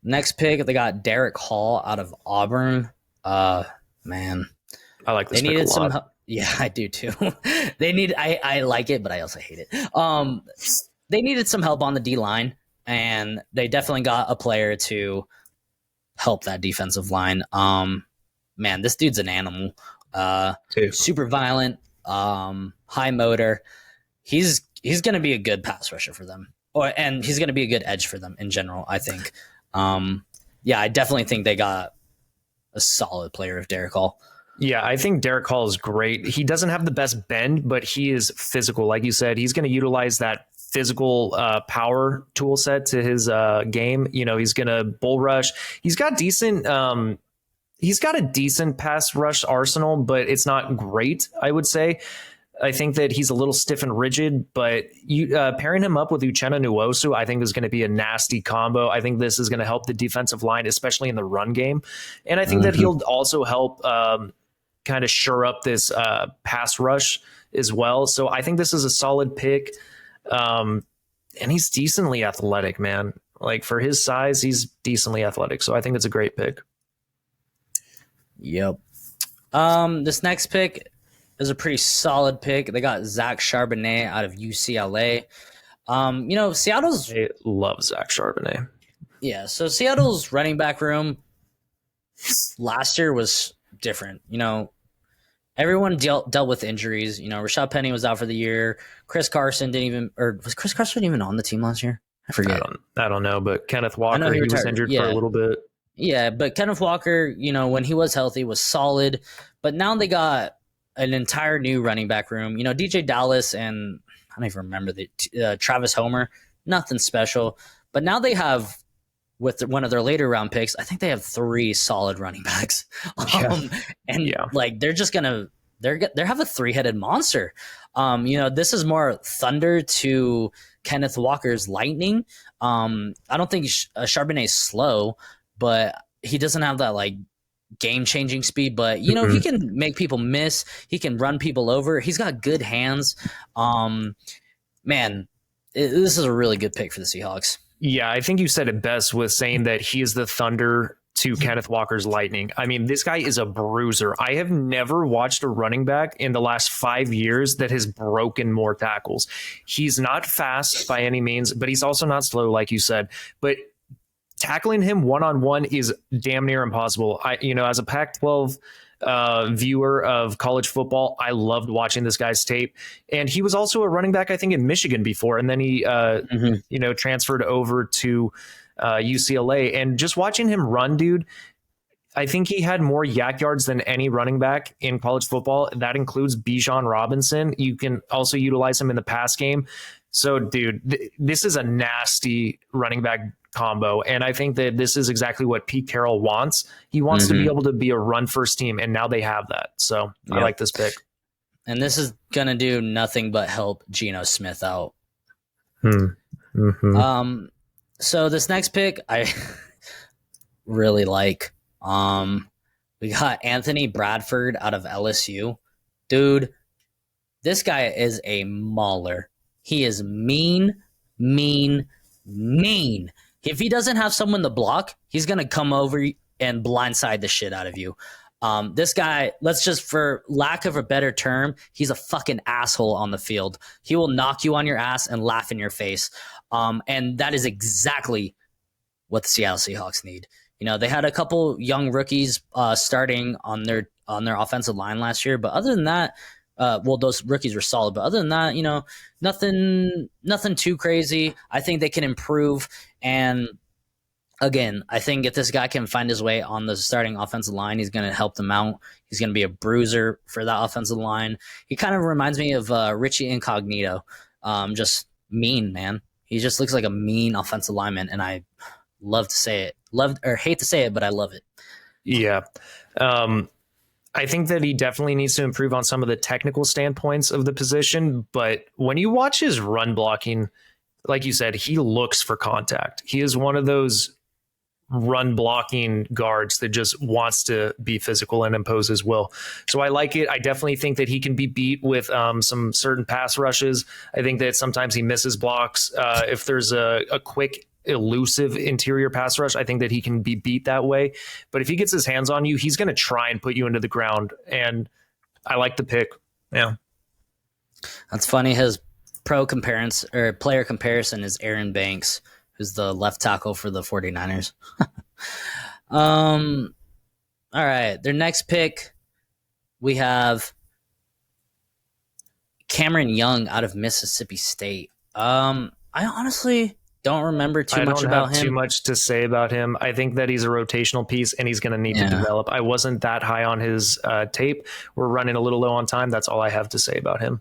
Next pick, they got Derek Hall out of Auburn. Man, I like this. They needed some. Yeah, I do too. I like it, but I also hate it. They needed some help on the D line, and they definitely got a player to help that defensive line. Man, this dude's an animal. Super violent, high motor. He's going to be a good pass rusher for them, and he's going to be a good edge for them in general, I think. Yeah, I definitely think they got a solid player of Derek Hall. Yeah, I think Derek Hall is great. He doesn't have the best bend, but he is physical. Like you said, he's going to utilize that physical power tool set to his game. You know, he's going to bull rush. He's got a decent pass rush arsenal, but it's not great, I would say. I think that he's a little stiff and rigid, but pairing him up with Uchenna Nwosu, I think is going to be a nasty combo. I think this is going to help the defensive line, especially in the run game. And I think that he'll also help kind of shore up this pass rush as well. So I think this is a solid pick. And he's decently athletic, man. Like for his size, he's decently athletic. So I think it's a great pick. Yep. This next pick is a pretty solid pick. They got Zach Charbonnet out of UCLA. You know, Seattle's... I love Zach Charbonnet. Yeah, so Seattle's running back room last year was different. You know, everyone dealt with injuries. You know, Rashad Penny was out for the year. Chris Carson didn't even... Or was Chris Carson even on the team last year? I forget. I don't know, but Kenneth Walker, he was injured for a little bit. Yeah, but Kenneth Walker, you know, when he was healthy, was solid. But now they got an entire new running back room. You know, DJ Dallas and I don't even remember Travis Homer, nothing special. But now they have, with one of their later round picks, I think they have 3 solid running backs. Like they're just gonna they have a 3-headed monster. You know, this is more thunder to Kenneth Walker's lightning. I don't think Charbonnet's slow, but he doesn't have that like game-changing speed, but you know, he can make people miss. He can run people over. He's got good hands. Man, this is a really good pick for the Seahawks. Yeah, I think you said it best with saying that he is the thunder to Kenneth Walker's lightning. I mean, this guy is a bruiser. I have never watched a running back in the last 5 years that has broken more tackles. He's not fast by any means, but he's also not slow, like you said. But tackling him one-on-one is damn near impossible. As a Pac-12 viewer of college football, I loved watching this guy's tape. And he was also a running back, I think, in Michigan before. And then he, transferred over to UCLA. And just watching him run, dude, I think he had more yak yards than any running back in college football. That includes Bijan Robinson. You can also utilize him in the pass game. So, dude, this is a nasty running back combo. And I think that this is exactly what Pete Carroll wants. He wants to be able to be a run first team, and now they have that. So I like this pick. And this is going to do nothing but help Geno Smith out. So this next pick, I really like. We got Anthony Bradford out of LSU. Dude, this guy is a mauler. He is mean. If he doesn't have someone to block, he's going to come over and blindside the shit out of you. This guy, let's just, for lack of a better term, he's a fucking asshole on the field. He will knock you on your ass and laugh in your face. And that is exactly what the Seattle Seahawks need. You know, they had a couple young rookies starting on their offensive line last year, but other than that, those rookies were solid. But other than that, you know, nothing too crazy. I think they can improve. And again, I think if this guy can find his way on the starting offensive line, he's going to help them out. He's going to be a bruiser for that offensive line. He kind of reminds me of Richie Incognito. Just mean, man. He just looks like a mean offensive lineman, and I love to say it. Love or hate to say it, but I love it. Yeah. I think that he definitely needs to improve on some of the technical standpoints of the position. But when you watch his run blocking, like you said, he looks for contact. He is one of those run blocking guards that just wants to be physical and impose his will. So I like it. I definitely think that he can be beat with some certain pass rushes. I think that sometimes he misses blocks. If there's a quick, elusive interior pass rush, I think that he can be beat that way. But if he gets his hands on you, he's going to try and put you into the ground. And I like the pick. Yeah. That's funny. His player comparison is Aaron Banks, who's the left tackle for the 49ers. All right. Their next pick, we have Cameron Young out of Mississippi State. I honestly don't remember too much about him. I don't have too much to say about him. I think that he's a rotational piece and he's going to need to develop. I wasn't that high on his tape. We're running a little low on time. That's all I have to say about him.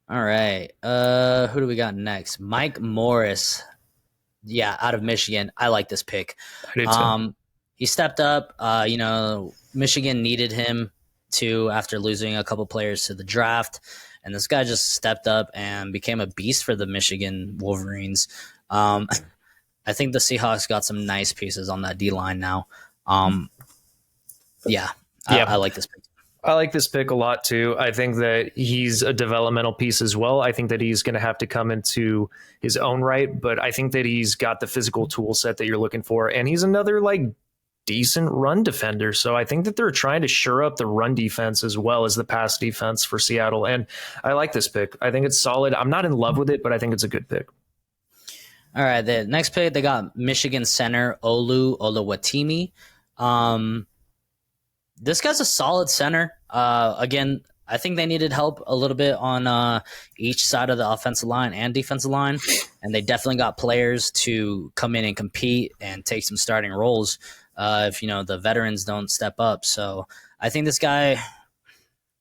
All right. Who do we got next? Mike Morris. Yeah, out of Michigan. I like this pick. I do too. He stepped up. Michigan needed him to after losing a couple players to the draft. And this guy just stepped up and became a beast for the Michigan Wolverines. I think the Seahawks got some nice pieces on that D-line now. I like this pick. I like this pick a lot too. I think that he's a developmental piece as well. I think that he's going to have to come into his own right, but I think that he's got the physical tool set that you're looking for. And he's another decent run defender. So I think that they're trying to shore up the run defense as well as the pass defense for Seattle. And I like this pick. I think it's solid. I'm not in love with it, but I think it's a good pick. All right. The next pick, they got Michigan center Olu Oluwatimi. This guy's a solid center. Again, I think they needed help a little bit on each side of the offensive line and defensive line, and they definitely got players to come in and compete and take some starting roles if the veterans don't step up. So I think this guy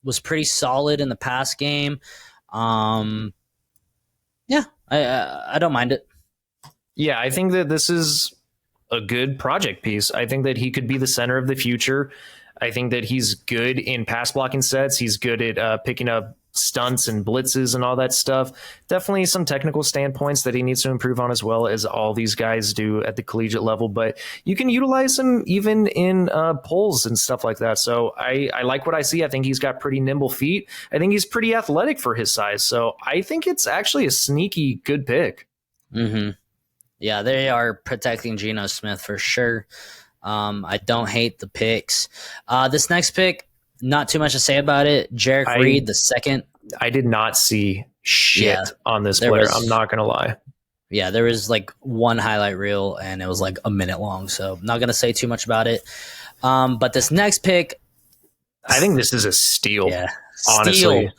was pretty solid in the pass game. I don't mind it. Yeah, I think that this is a good project piece. I think that he could be the center of the future. I think that he's good in pass blocking sets. He's good at picking up stunts and blitzes and all that stuff. Definitely some technical standpoints that he needs to improve on as well, as all these guys do at the collegiate level. But you can utilize him even in pulls and stuff like that. So I like what I see. I think he's got pretty nimble feet. I think he's pretty athletic for his size. So I think it's actually a sneaky good pick. Mm-hmm. Yeah, they are protecting Geno Smith for sure. I don't hate the picks. This next pick, not too much to say about it. Jarek Reed, the second. I did not see shit on this player. I'm not going to lie. Yeah, there was one highlight reel, and it was a minute long. So I'm not going to say too much about it. But this next pick. I think this is a steal. Yeah, honestly. Steal.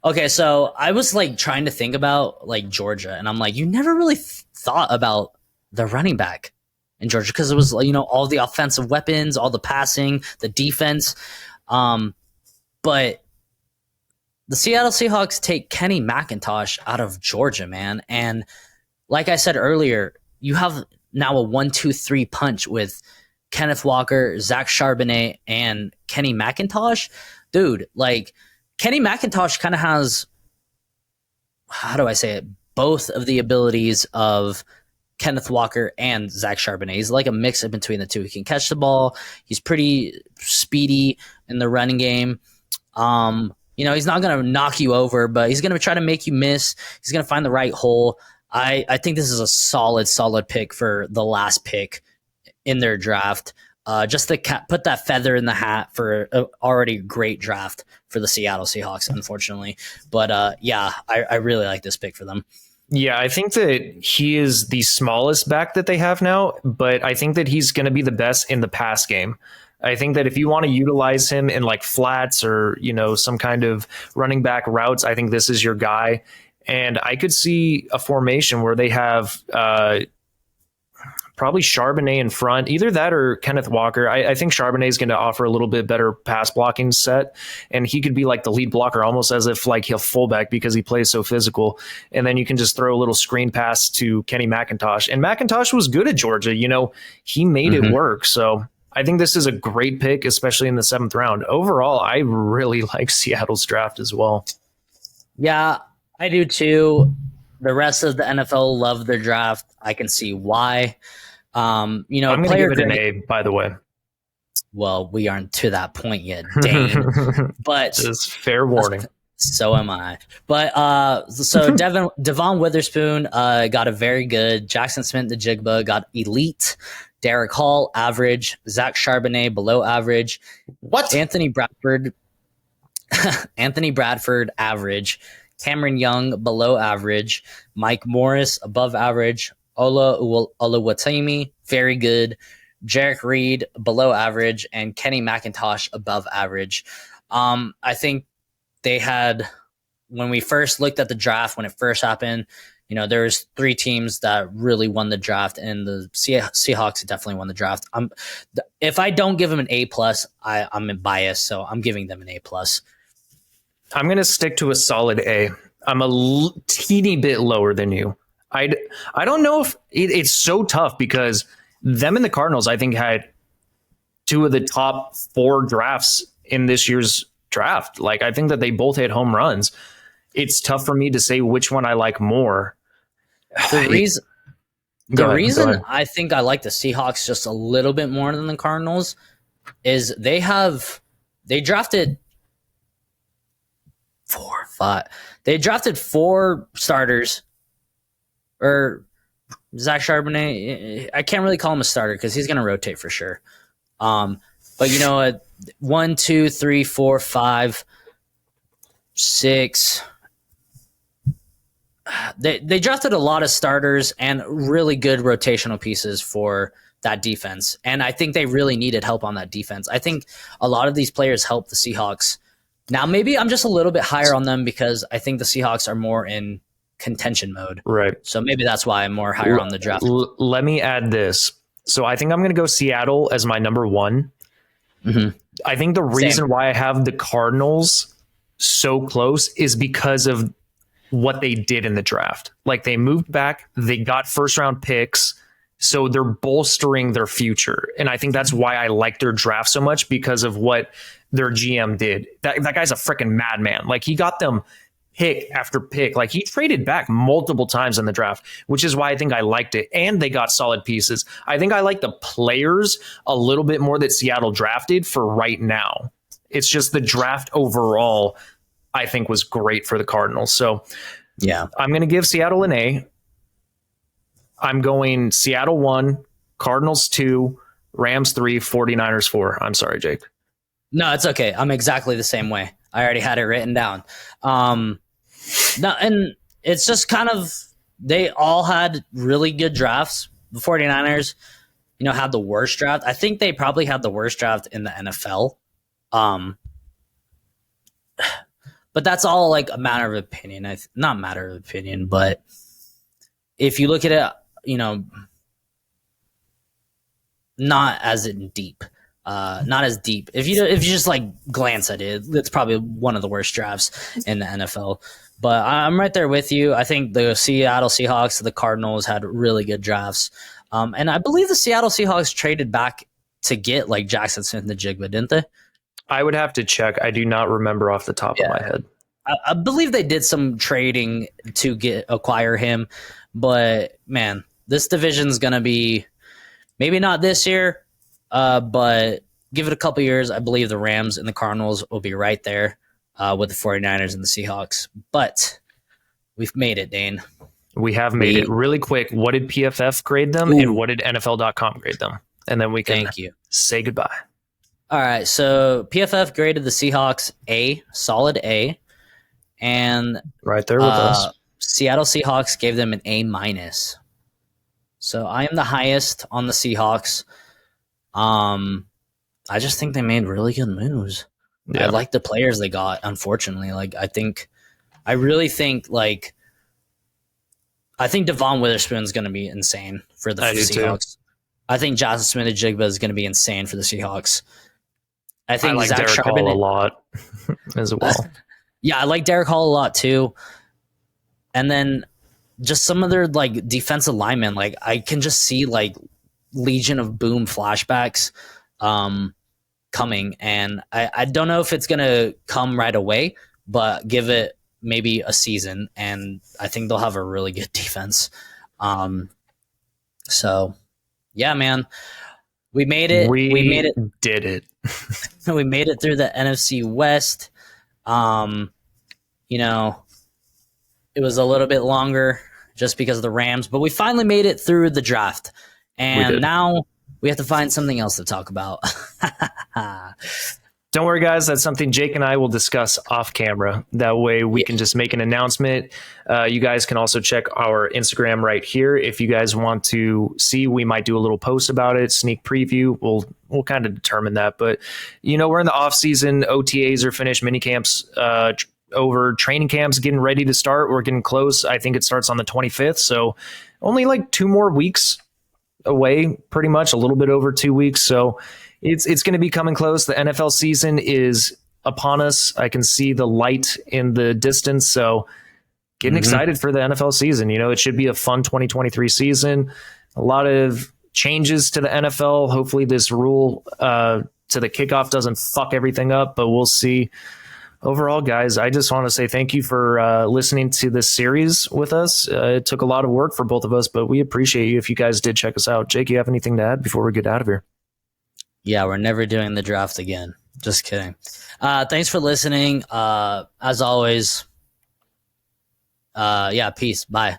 Okay, so I was trying to think about Georgia, and I'm you never really thought about the running back in Georgia because it was all the offensive weapons, all the passing, the defense. But the Seattle Seahawks take Kenny McIntosh out of Georgia, man. And like I said earlier, you have now a 1-2-3 punch with Kenneth Walker, Zach Charbonnet, and Kenny McIntosh. Dude, Kenny McIntosh kind of has, how do I say it, both of the abilities of Kenneth Walker and Zach Charbonnet. He's like a mix in between the two. He can catch the ball. He's pretty speedy in the running game. He's not going to knock you over, but he's going to try to make you miss. He's going to find the right hole. I think this is a solid pick for the last pick in their draft. Just to put that feather in the hat for an already great draft for the Seattle Seahawks, unfortunately. But I really like this pick for them. Yeah, I think that he is the smallest back that they have now, but I think that he's going to be the best in the pass game. I think that if you want to utilize him in flats or, some kind of running back routes, I think this is your guy. And I could see a formation where they have probably Charbonnet in front, either that or Kenneth Walker. I think Charbonnet is going to offer a little bit better pass blocking set, and he could be like the lead blocker, almost as if like he'll fullback because he plays so physical. And then you can just throw a little screen pass to Kenny McIntosh. And McIntosh was good at Georgia. He made it work. So I think this is a great pick, especially in the 7th round. Overall, I really like Seattle's draft as well. Yeah, I do too. The rest of the NFL love their draft. I can see why. I'm going to give it an A, by the way. Well, we aren't to that point yet, Dane. But just fair warning. So am I. But so Devon Witherspoon got a very good. Jackson Smith-Njigba got elite. Derek Hall, average. Zach Charbonnet, below average. What? Anthony Bradford, average. Cameron Young, below average. Mike Morris, above average. Ola Oluwatimi, very good. Jarek Reed, below average. And Kenny McIntosh, above average. I think they had, when we first looked at the draft, when it first happened, there was 3 teams that really won the draft, and the Seahawks definitely won the draft. If I don't give them an A+, I'm biased, so I'm giving them an A+. I'm going to stick to a solid A. I'm a teeny bit lower than you. I don't know if it's so tough because them and the Cardinals, I think, had 2 of the top 4 drafts in this year's draft. Like, I think that they both hit home runs. It's tough for me to say which one I like more. The reason I think I like the Seahawks just a little bit more than the Cardinals is they drafted 4 starters. Or Zach Charbonnet, I can't really call him a starter because he's going to rotate for sure. But 1, 2, 3, 4, 5, 6. They drafted a lot of starters and really good rotational pieces for that defense. And I think they really needed help on that defense. I think a lot of these players helped the Seahawks. Now, maybe I'm just a little bit higher on them because I think the Seahawks are more in contention mode. Right. So maybe that's why I'm more higher on the draft. Let me add this. So I think I'm going to go Seattle as my number 1. Mm-hmm. I think the reason why I have the Cardinals so close is because of what they did in the draft. Like, they moved back, they got first round picks, so they're bolstering their future. And I think that's why I like their draft so much, because of what their GM did. That guy's a freaking madman. Like, he got them pick after pick. Like, he traded back multiple times in the draft, which is why I think I liked it. And they got solid pieces. I think I like the players a little bit more that Seattle drafted for right now. It's just the draft overall, I think, was great for the Cardinals. So yeah, I'm going to give Seattle an A. I'm going Seattle 1, Cardinals 2, Rams 3, 49ers 4. I'm sorry, Jake. No, it's okay. I'm exactly the same way. I already had it written down. No, and it's just kind of, they all had really good drafts. The 49ers, had the worst draft. I think they probably had the worst draft in the NFL. But that's all like a matter of opinion. Not matter of opinion, but if you look at it, not as in deep. Not as deep. If you just like glance at it, it's probably one of the worst drafts in the NFL. But I'm right there with you. I think the Seattle Seahawks, the Cardinals had really good drafts. And I believe the Seattle Seahawks traded back to get like Jackson Smith-Njigba, didn't they? I would have to check. I do not remember off the top of my head. I believe they did some trading to acquire him. But man, this division's gonna be maybe not this year. But give it a couple years. I believe the Rams and the Cardinals will be right there with the 49ers and the Seahawks. But we've made it, Dane. We have made it. Really quick, what did PFF grade them and what did NFL.com grade them? And then we can say goodbye. All right, so PFF graded the Seahawks A, solid A. And right there with us. Seattle Seahawks gave them an A-. So I am the highest on the Seahawks. I just think they made really good moves. Yeah. I like the players they got, unfortunately. I really think Devon Witherspoon's going to be insane for the Seahawks. I think Johnson Smith-Njigba is going to be insane for the Seahawks. I think I like Zach Derek Charbonnet Hall a lot as well. Yeah, I like Derek Hall a lot too. And then just some of their like defensive linemen, like I can just see like Legion of Boom flashbacks coming, and I don't know if it's gonna come right away, but give it maybe a season, and I think they'll have a really good defense. So yeah, man, we made it. We made it. did it. We made it through the NFC West. You know, it was a little bit longer just because of the Rams, but we finally made it through the draft. And now we have to find something else to talk about. Don't worry, guys. That's something Jake and I will discuss off camera. That way we can just make an announcement. You guys can also check our Instagram right here. If you guys want to see, we might do a little post about it, sneak preview. We'll kind of determine that. But, you know, we're in the off season. OTAs are finished. Mini camps over. Training camps getting ready to start. We're getting close. I think it starts on the 25th. So only like 2 more weeks away, pretty much a little bit over 2 weeks. So it's going to be coming close. The NFL season is upon us. I can see the light in the distance. So getting excited for the NFL season. You know, it should be a fun 2023 season. A lot of changes to the NFL. Hopefully this rule to the kickoff doesn't fuck everything up, but we'll see. Overall, guys, I just want to say thank you for listening to this series with us. It took a lot of work for both of us, but we appreciate you if you guys did check us out. Jake, you have anything to add before we get out of here? Yeah, we're never doing the draft again. Just kidding. Thanks for listening. As always, yeah, peace. Bye.